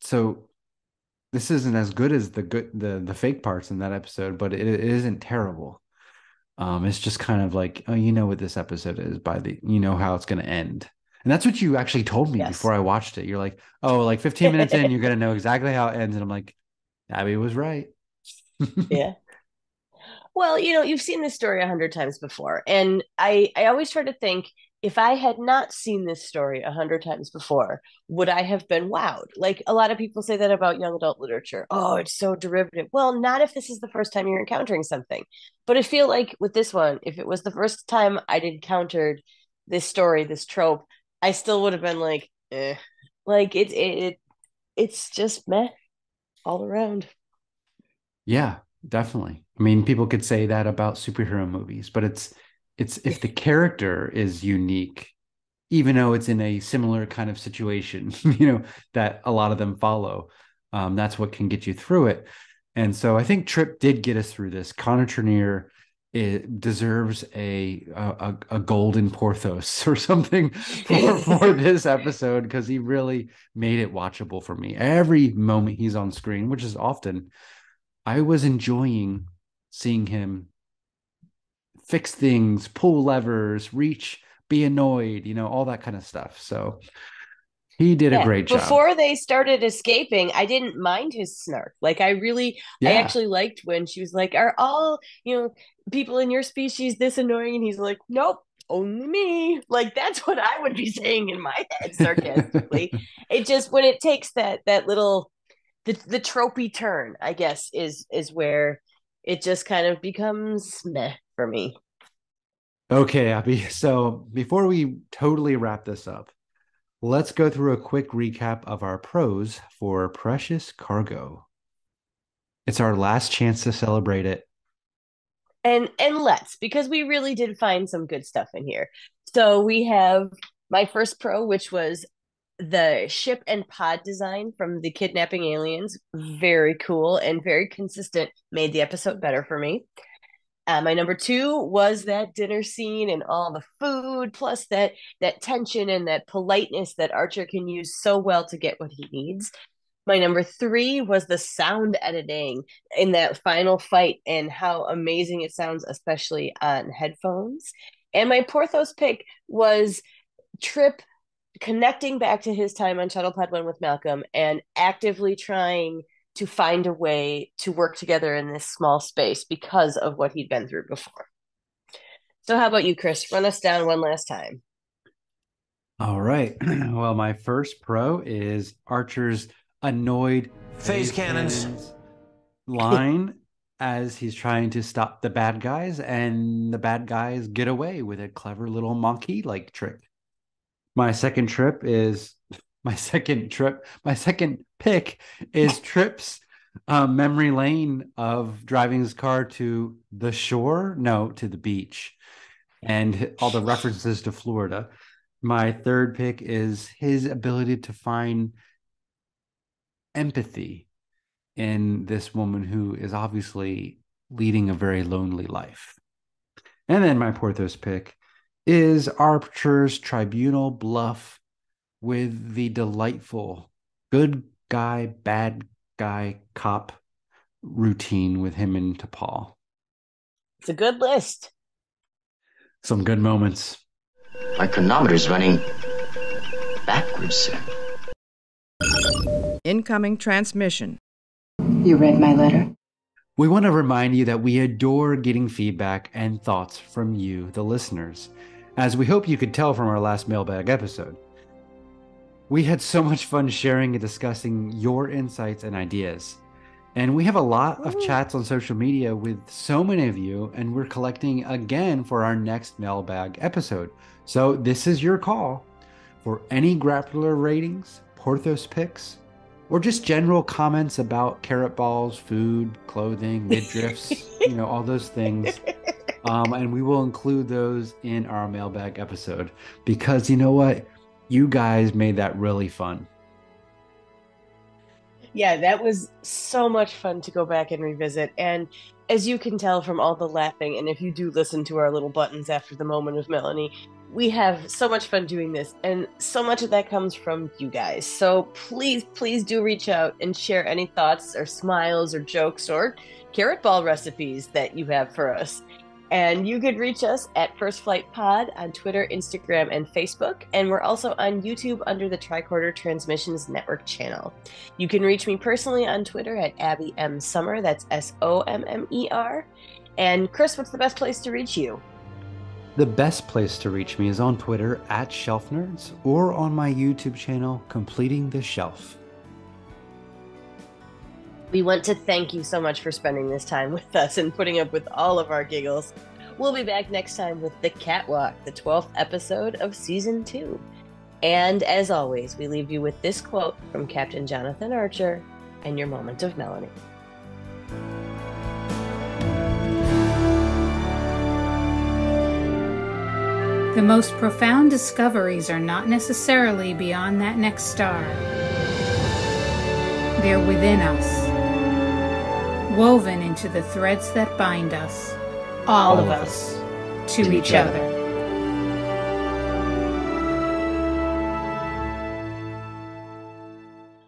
So this isn't as good as the fake parts in that episode, but it isn't terrible. It's just kind of like, oh, you know what this episode is how it's going to end. And that's what you actually told me before I watched it. You're like, oh, like 15 minutes in, you're going to know exactly how it ends. And I'm like, Abby was right. Yeah. Well, you've seen this story 100 times before. And I always try to think, if I had not seen this story 100 times before, would I have been wowed? Like a lot of people say that about young adult literature. Oh, it's so derivative. Well, not if this is the first time you're encountering something. But I feel like with this one, if it was the first time I'd encountered this story, this trope, I still would have been like, eh. Like it's just meh all around. Yeah, definitely. I mean, people could say that about superhero movies, but it's if the character is unique, even though it's in a similar kind of situation, that a lot of them follow, that's what can get you through it. And so I think Trip did get us through this. Connor Trenier deserves a golden Porthos or something for this episode, because he really made it watchable for me. Every moment he's on screen, which is often, I was enjoying seeing him fix things, pull levers, reach, be annoyed, all that kind of stuff. So He did a great job. Before they started escaping, I didn't mind his snark. Like I actually liked when she was like, "Are all, people in your species this annoying?" And he's like, "Nope, only me." Like that's what I would be saying in my head sarcastically. It just when it takes that little the tropey turn, I guess, is where it just kind of becomes meh for me. Okay, Abby. So before we totally wrap this up, let's go through a quick recap of our pros for Precious Cargo. It's our last chance to celebrate it. And because we really did find some good stuff in here. So we have my first pro, which was the ship and pod design from the kidnapping aliens. Very cool and very consistent. Made the episode better for me. My number 2 was that dinner scene and all the food, plus that tension and that politeness that Archer can use so well to get what he needs. My number 3 was the sound editing in that final fight and how amazing it sounds, especially on headphones. And my Porthos pick was Trip connecting back to his time on Shuttlepod 1 with Malcolm and actively trying to find a way to work together in this small space because of what he'd been through before. So how about you, Chris? Run us down one last time. All right. Well, my first pro is Archer's annoyed phase cannons line as he's trying to stop the bad guys, and the bad guys get away with a clever little monkey-like trick. My second pick is Trip's memory lane of driving his car to the beach, and all the references to Florida. My third pick is his ability to find empathy in this woman who is obviously leading a very lonely life. And then my Porthos pick is Archer's tribunal bluff with the delightful good guy, bad guy, cop routine with him and T'Pol. It's a good list. Some good moments. My chronometer's running backwards, sir. Incoming transmission. You read my letter? We want to remind you that we adore getting feedback and thoughts from you, the listeners, as we hope you could tell from our last mailbag episode. We had so much fun sharing and discussing your insights and ideas. And we have a lot of chats on social media with so many of you, and we're collecting again for our next mailbag episode. So this is your call for any Grappler ratings, Porthos picks, or just general comments about carrot balls, food, clothing, midriffs, all those things. And we will include those in our mailbag episode because you know what? You guys made that really fun. Yeah, that was so much fun to go back and revisit. And as you can tell from all the laughing, and if you do listen to our little buttons after the moment of Melanie, we have so much fun doing this. And so much of that comes from you guys. So please, please do reach out and share any thoughts or smiles or jokes or carrot ball recipes that you have for us. And you could reach us at FirstFlight Pod on Twitter, Instagram, and Facebook. And we're also on YouTube under the Tricorder Transmissions Network channel. You can reach me personally on Twitter at Abby M. Summer. That's SOMMER. And Chris, what's the best place to reach you? The best place to reach me is on Twitter at Shelf Nerds or on my YouTube channel, Completing the Shelf. We want to thank you so much for spending this time with us and putting up with all of our giggles. We'll be back next time with The Catwalk, the 12th episode of Season 2. And as always, we leave you with this quote from Captain Jonathan Archer and your moment of Melanie. The most profound discoveries are not necessarily beyond that next star. They're within us. Woven into the threads that bind us, all of us, to each other.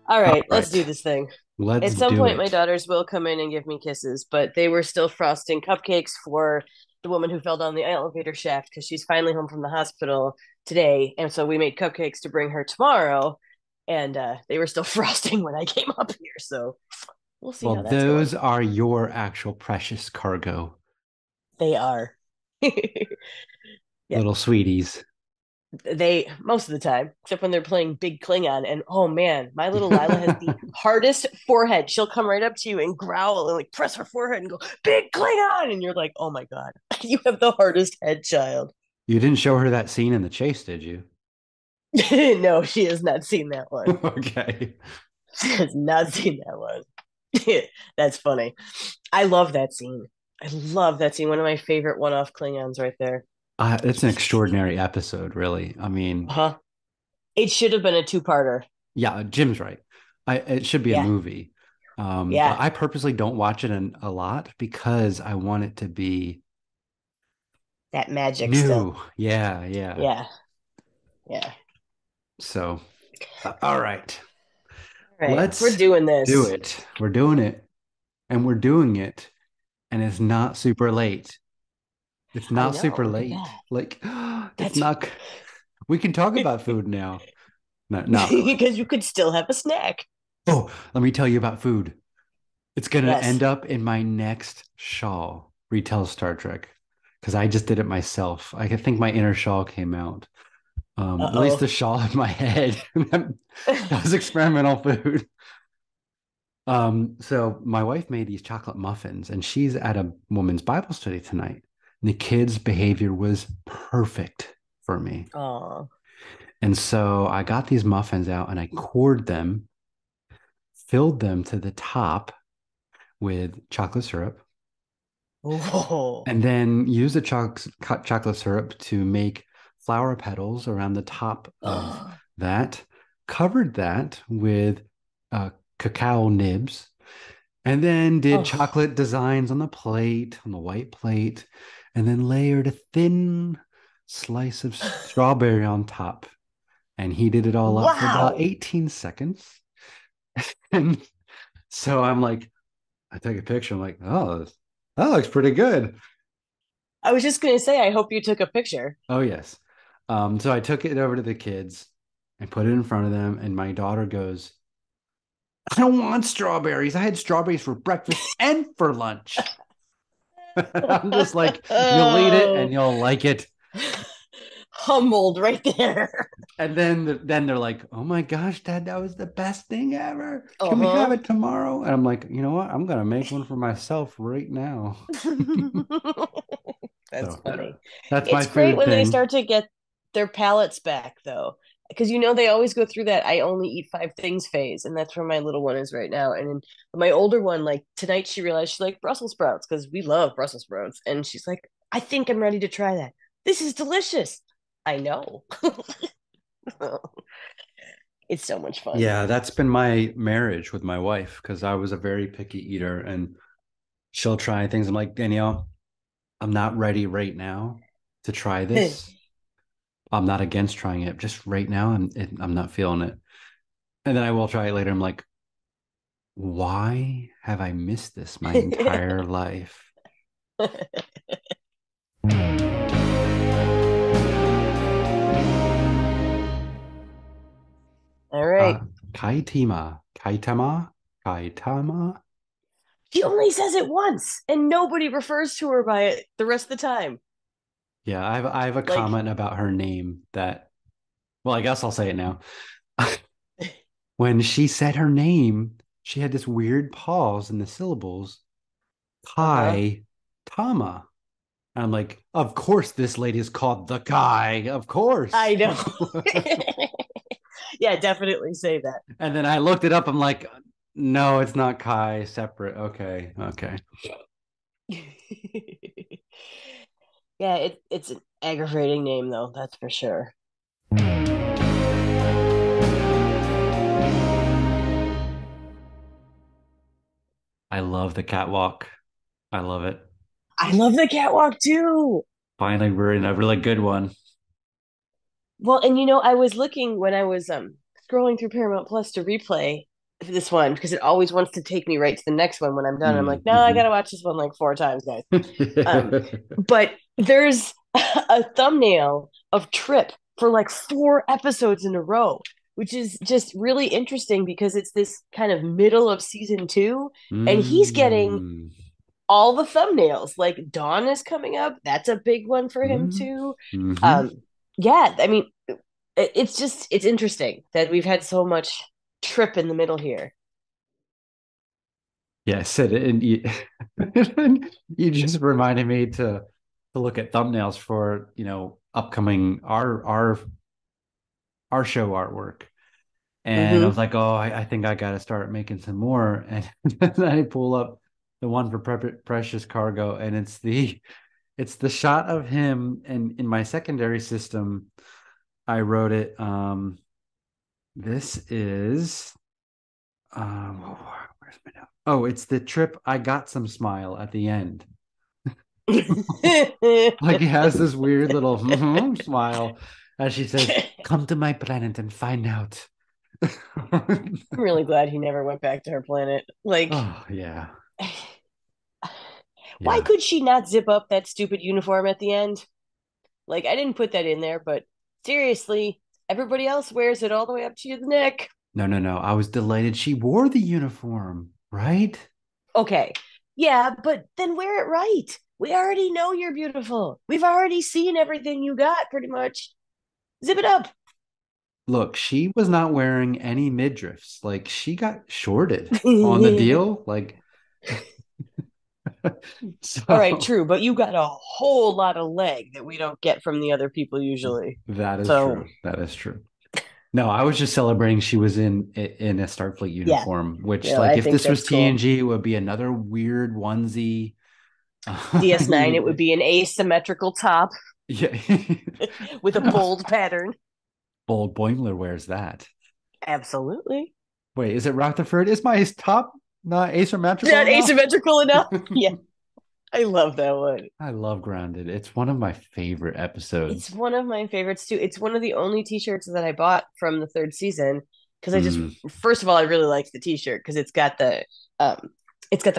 All right, let's do this thing. At some point, my daughters will come in and give me kisses, but they were still frosting cupcakes for the woman who fell down the elevator shaft because she's finally home from the hospital today. And so we made cupcakes to bring her tomorrow. and they were still frosting when I came up here. So we'll see how Well, that's going. those are your actual precious cargo. They are. Little sweeties. They most of the time, except when they're playing big Klingon. And oh man, my little Lila has the hardest forehead. She'll come right up to you and growl and like press her forehead and go, big Klingon. And you're like, oh my God, you have the hardest head, child. You didn't show her that scene in the chase, did you? No, she has not seen that one. Okay. She has not seen that one. That's funny. I love that scene. I love that scene. One of my favorite one-off Klingons right there. It's an extraordinary episode, really. I mean, it should have been a two-parter. Yeah, Jim's right. It should be a movie. But I purposely don't watch it a lot because I want it to be that magic new. Still. Yeah. So, all right. Let's we're doing this. Do it. We're doing it, and we're doing it, and it's not super late. It's not super late. Like it's not. We can talk about food now. No, because you could still have a snack. Oh, let me tell you about food. It's gonna end up in my next Shaw retell Star Trek because I just did it myself. I think my inner Shaw came out. At least the Shaw in my head. That was experimental food. So my wife made these chocolate muffins, and she's at a woman's Bible study tonight. And the kids' behavior was perfect for me. Aww. And so I got these muffins out and I cored them, filled them to the top with chocolate syrup, and then used the chocolate syrup to make flower petals around the top of that, covered that with cacao nibs, and then did chocolate designs on the plate, on the white plate, and then layered a thin slice of strawberry on top and heated it all up for about 18 seconds. And so I'm like, I take a picture. I'm like, oh, that looks pretty good. I was just going to say, I hope you took a picture. Oh, yes. So I took it over to the kids and put it in front of them. And my daughter goes, I don't want strawberries. I had strawberries for breakfast and for lunch. I'm just like, you'll eat it and you'll like it. Humbled right there. And then they're like, oh my gosh, Dad, that was the best thing ever. Can we have it tomorrow? And I'm like, you know what? I'm going to make one for myself right now. That's funny. That's my It's great when thing. they start to get their palates back, though. Because, they always go through that I only eat 5 things phase. And that's where my little one is right now. And my older one, like tonight, she realized she liked Brussels sprouts because we love Brussels sprouts. And she's like, I think I'm ready to try that. This is delicious. I know. It's so much fun. Yeah, that's been my marriage with my wife because I was a very picky eater and she'll try things. I'm like, Danielle, I'm not ready right now to try this. I'm not against trying it. Just right now, I'm not feeling it. And then I will try it later. I'm like, why have I missed this my entire life? All right. Kaitama. She only says it once, and nobody refers to her by it the rest of the time. Yeah, I have a comment about her name that, well, I guess I'll say it now. When she said her name, she had this weird pause in the syllables. Kai Tama. And I'm like, of course this lady is called the Kai. Of course. I know. Yeah, definitely say that. And then I looked it up. I'm like, no, it's not Kai. Separate. Okay. Yeah, it's an aggravating name, though. That's for sure. I love the catwalk. I love it. I love the catwalk, too. Finally, we're in a really good one. Well, and I was looking when I was scrolling through Paramount Plus to replay this one because it always wants to take me right to the next one when I'm done. I'm like, no, I gotta watch this one like 4 times, guys. But there's a thumbnail of Trip for like 4 episodes in a row. which is just really interesting because it's this kind of middle of season 2, and he's getting Mm. all the thumbnails. Like Dawn is coming up. That's a big one for him too. Mm-hmm. Yeah, I mean, it's interesting that we've had so much trip in the middle here. Yes, and you, you just reminded me to look at thumbnails for, upcoming our show artwork. And I was like, oh, I think I got to start making some more. And then I pull up the one for Precious Cargo, and it's the shot of him. And in my secondary system, I wrote it. This is where's my note? Oh, it's the trip. I got some smile at the end. Like he has this weird little smile as she says, "Come to my planet and find out." I'm really glad he never went back to her planet. Like, oh yeah. Why could she not zip up that stupid uniform at the end? Like, I didn't put that in there, but seriously, everybody else wears it all the way up to the neck. No. I was delighted she wore the uniform, right? Okay. Yeah, but then wear it right. We already know you're beautiful. We've already seen everything you got, pretty much. Zip it up. Look, she was not wearing any midriffs. Like she got shorted on the deal. Like so, all right, true, but you got a whole lot of leg that we don't get from the other people usually. That is true. That is true. No, I was just celebrating she was in a Starfleet uniform, which like if this was TNG, it would be another weird onesie. DS9, it would be an asymmetrical top. Yeah. With a bold pattern. Bold Boimler wears that. Absolutely. Wait, is it Rutherford? Is my top not asymmetrical enough? Asymmetrical enough? Yeah. I love that one. I love Grounded. It's one of my favorite episodes. It's one of my favorites too. It's one of the only t-shirts that I bought from the 3rd season because I just first of all I really liked the t-shirt because it's got the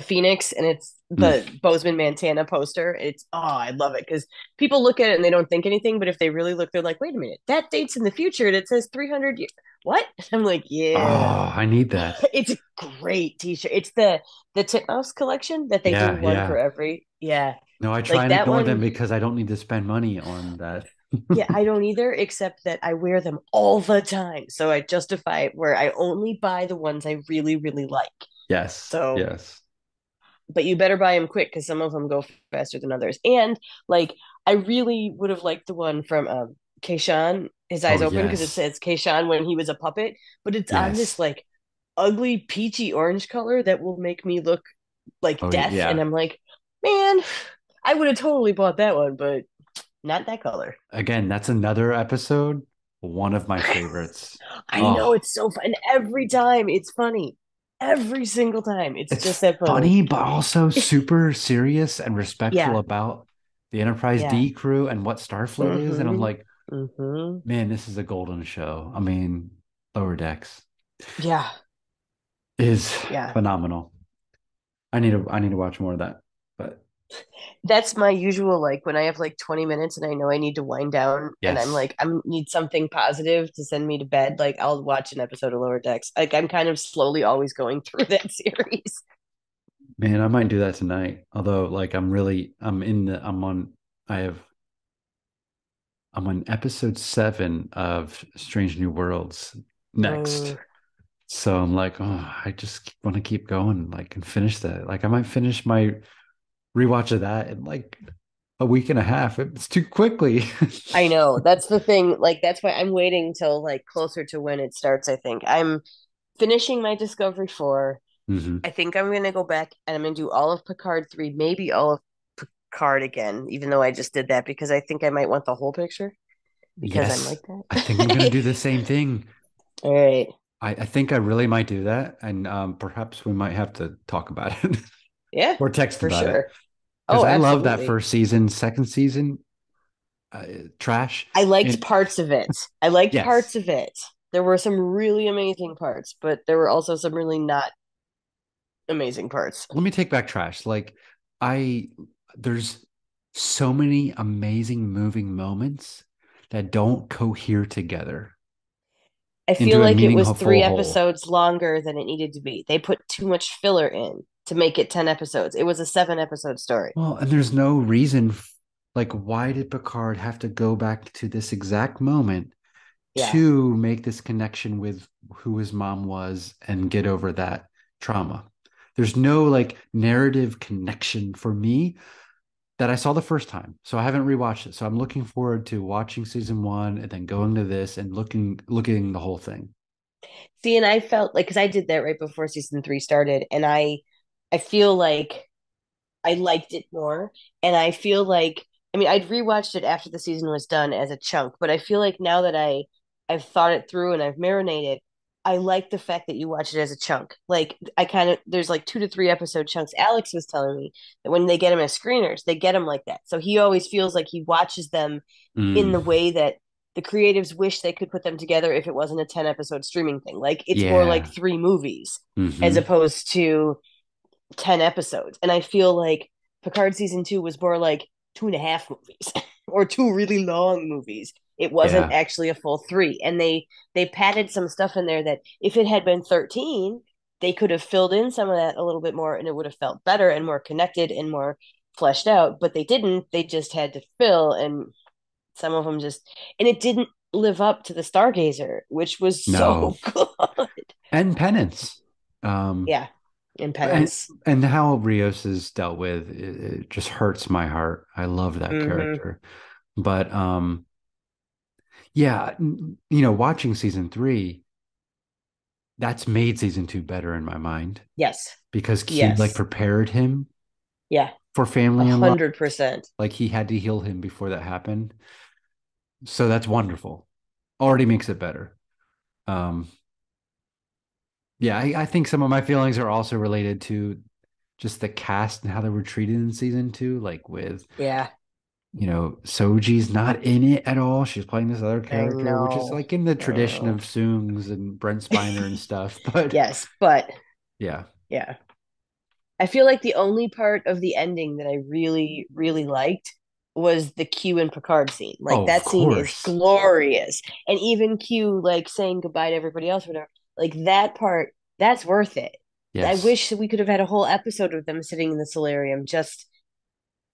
Phoenix and it's the Bozeman Montana poster. I love it because people look at it and they don't think anything, but if they really look, they're like, wait a minute, that date's in the future and it says 300 years. What? I'm like, yeah. Oh, I need that. It's a great t-shirt. It's the Titmouse collection that they do one for every. Yeah. No, I try and ignore them because I don't need to spend money on that. Yeah, I don't either, except that I wear them all the time. So I justify it where I only buy the ones I really, really like. Yes. So yes. But you better buy them quick because some of them go faster than others. And like, I really would have liked the one from Kayshawn, His Eyes Open, because it says Kayshawn when he was a puppet, but it's on this like ugly peachy orange color that will make me look like death. Yeah. And I'm like, man, I would have totally bought that one, but not that color. Again, that's another episode. One of my favorites. I know, it's so fun. Every time it's funny. Every single time. It's just that funny, but also super serious and respectful about the Enterprise D crew and what Starfleet is. And I'm like, man, this is a golden show. I mean, Lower Decks. Yeah. Is phenomenal. I need to watch more of that. But that's my usual, like when I have like 20 minutes and I know I need to wind down and I'm like, I need something positive to send me to bed. Like I'll watch an episode of Lower Decks. Like I'm kind of slowly always going through that series. Man, I might do that tonight. Although like I'm on episode 7 of Strange New Worlds next. So I'm like, I just want to keep going, like, and finish that. Like I might finish my rewatch of that in like a week and a half. It's too quickly. I know. That's the thing. Like, that's why I'm waiting till like closer to when it starts. I think I'm finishing my Discovery 4. I think I'm going to go back and I'm going to do all of Picard 3, maybe all of Picard again, even though I just did that because I think I might want the whole picture because I'm like that. I think I'm going to do the same thing. All right. I think I really might do that. And perhaps we might have to talk about it. Yeah. Or text for about sure. it. Because I love that first season, second season, trash. I liked parts of it. Parts of it. There were some really amazing parts, but there were also some really not amazing parts. Let me take back trash. Like there's so many amazing moving moments that don't cohere together. I into feel a like it was meaningful 3 whole. episodes longer than it needed to be. They put too much filler in to make it 10 episodes. It was a 7-episode story. Well, and there's no reason, like, why did Picard have to go back to this exact moment to make this connection with who his mom was and get over that trauma? There's no like narrative connection for me that I saw the first time. So I haven't rewatched it. So I'm looking forward to watching season 1 and then going to this and looking the whole thing. See, and I felt like, because I did that right before season 3 started, and I feel like I liked it more. And I feel like, I mean, I'd rewatched it after the season was done as a chunk, but I feel like now that I've thought it through and I've marinated, I like the fact that you watch it as a chunk. Like, I kind of, there's like 2 to 3 episode chunks. Alex was telling me that when they get him as screeners, they get him like that. So he always feels like he watches them in the way that the creatives wish they could put them together if it wasn't a 10-episode streaming thing. Like, it's more like 3 movies as opposed to 10 episodes. And I feel like Picard season 2 was more like 2.5 movies or 2 really long movies. It wasn't actually a full 3. And they padded some stuff in there that if it had been 13, they could have filled in some of that a little bit more and it would have felt better and more connected and more fleshed out. But they didn't. They just had to fill, and some of them just, and it didn't live up to the Stargazer, which was so good. And Penance. Yeah. And Penance. And how Rios is dealt with, it just hurts my heart. I love that character. But yeah, watching season 3, that's made season 2 better in my mind. Yes. Because Q like prepared him. Yeah. For family and 100%. Like he had to heal him before that happened. So that's wonderful. Already makes it better. Yeah, I think some of my feelings are also related to just the cast and how they were treated in season 2, like with Soji's not in it at all. She's playing this other character, which is like in the tradition of Soongs and Brent Spiner and stuff. But yeah. I feel like the only part of the ending that I really, really liked was the Q and Picard scene. Like that scene is glorious. And even Q like saying goodbye to everybody else, whatever. Like that part, that's worth it. Yes. I wish we could have had a whole episode of them sitting in the solarium just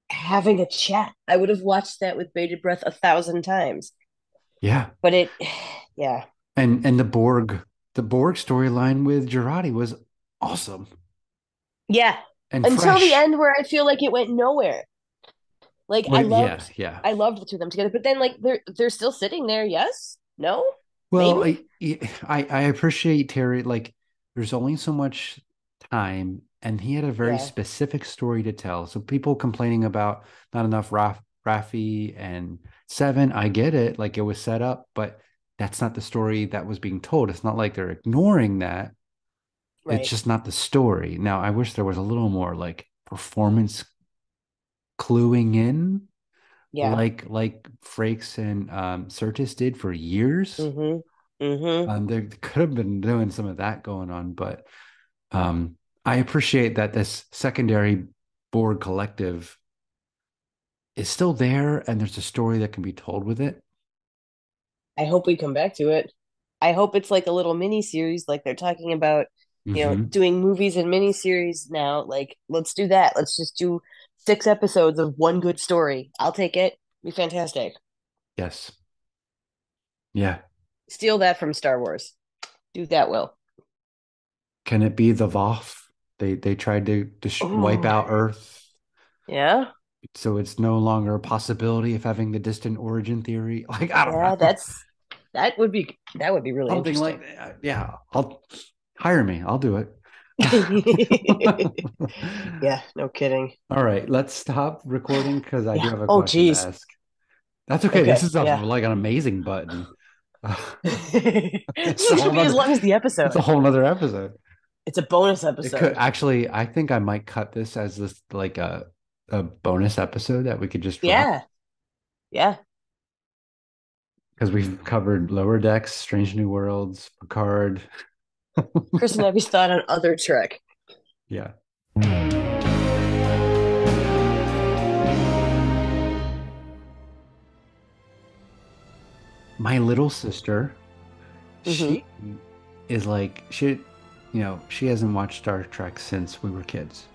having a chat. I would have watched that with bated breath 1,000 times. Yeah. But And the Borg storyline with Jurati was awesome. Yeah. And until the end where I feel like it went nowhere. Like I loved the two of them together, but then like they're still sitting there. Yes? No? Well, I appreciate Terry. Like, there's only so much time, and he had a very specific story to tell. So people complaining about not enough Raffi and Seven, I get it. Like it was set up, but that's not the story that was being told. It's not like they're ignoring that. Right. It's just not the story. Now, I wish there was a little more like performance cluing in. Yeah, like Frakes and Sirtis did for years. They could have been doing some of that going on, but I appreciate that this secondary Borg collective is still there, and there's a story that can be told with it. I hope we come back to it. I hope it's like a little mini series, like they're talking about, doing movies and mini series now. Like, let's do that. Let's just do 6 episodes of one good story. I'll take it. Be fantastic. Yes. Yeah. Steal that from Star Wars. Do that well. Can it be the Voth? They tried to wipe out Earth. Yeah. So it's no longer a possibility of having the distant origin theory. Like, I don't know. That would be really something interesting. Like I'll hire me. I'll do it. Yeah, no kidding. All right, let's stop recording because I do have a question to ask. That's okay. This is like an amazing button. This should be as long as the episode. It's a whole nother episode. It's a bonus episode. Actually, I think I might cut this as this like a bonus episode that we could just drop. Yeah. Because we've covered Lower Decks, Strange New Worlds, Picard. Chris and Abby's thought on other Trek. Yeah. My little sister she is like, she hasn't watched Star Trek since we were kids,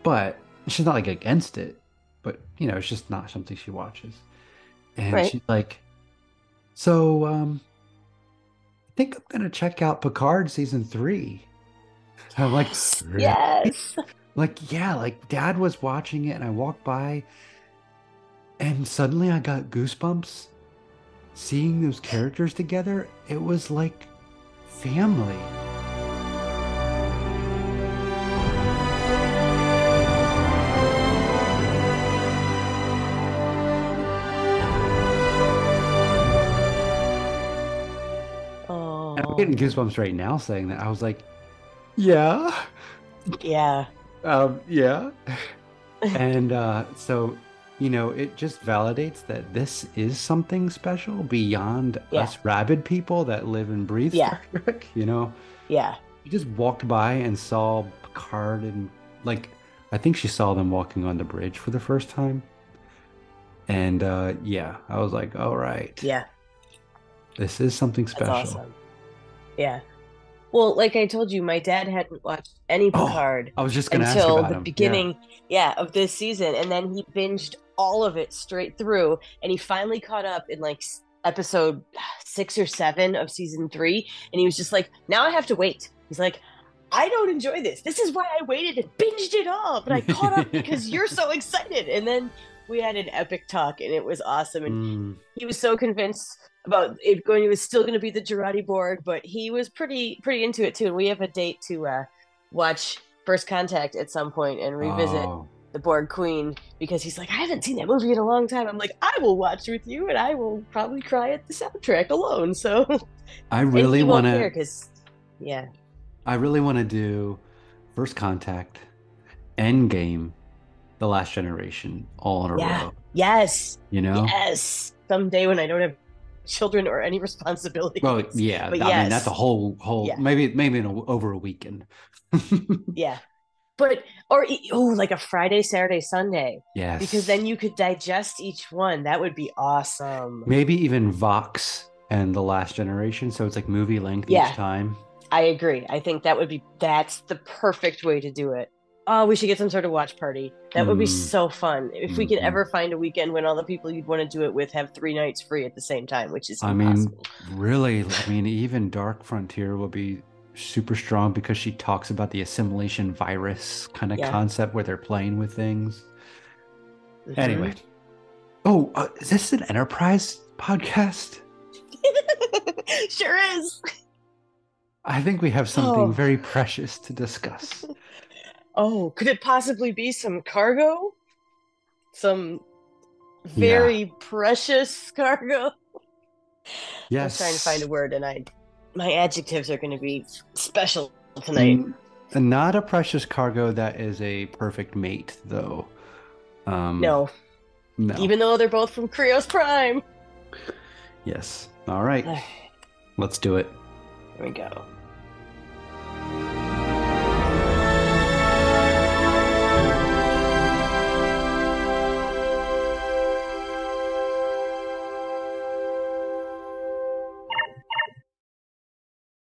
but she's not like against it, but it's just not something she watches. And she's like, so I think I'm gonna check out Picard season 3. So I'm like, really? Yes. Like, yeah, like Dad was watching it and I walked by and suddenly I got goosebumps seeing those characters together. It was like family. Oh. And I'm getting goosebumps right now saying that. I was like, yeah. Yeah. Yeah. And so, it just validates that this is something special beyond us rabid people that live and breathe Star Trek, Yeah. You just walked by and saw Picard and, like, I think she saw them walking on the bridge for the first time. And, I was like, all right. Yeah. This is something special. That's awesome. Yeah. Well, like I told you, my dad hadn't watched any Picard I was just going to ask about until the beginning, of this season, and then he binged all of it straight through, and he finally caught up in like episode 6 or 7 of season 3, and he was just like, now I have to wait. He's like, I don't enjoy this. This is why I waited and binged it all, but I caught up because you're so excited. And then we had an epic talk, and it was awesome. And he was so convinced about it was still going to be the Girardi Borg, but he was pretty into it too. And we have a date to watch First Contact at some point and revisit the Borg Queen, because he's like, I haven't seen that movie in a long time. I'm like, I will watch with you, and I will probably cry at the soundtrack alone. So I really want to, I really want to do First Contact, Endgame, The Last Generation, all in a row. Yes. Yes. Someday when I don't have children or any responsibilities. Well, yeah. But I mean, that's a whole maybe over a weekend. Yeah. But, like a Friday, Saturday, Sunday. Yes. Because then you could digest each one. That would be awesome. Maybe even Vox and The Last Generation. So it's like movie length each time. I agree. I think that's the perfect way to do it. Oh, we should get some sort of watch party. That would be so fun. If we could ever find a weekend when all the people you'd want to do it with have 3 nights free at the same time, which is impossible. Really, even Dark Frontier will be super strong because she talks about the assimilation virus kind of concept where they're playing with things. Anyway. Oh, is this an Enterprise podcast? Sure is. I think we have something very precious to discuss. Oh, could it possibly be some cargo? Some very precious cargo? Yes. I was trying to find a word, and my adjectives are going to be special tonight. Not a precious cargo that is a perfect mate, though. No. Even though they're both from Krios Prime. Yes. All right. Let's do it. Here we go.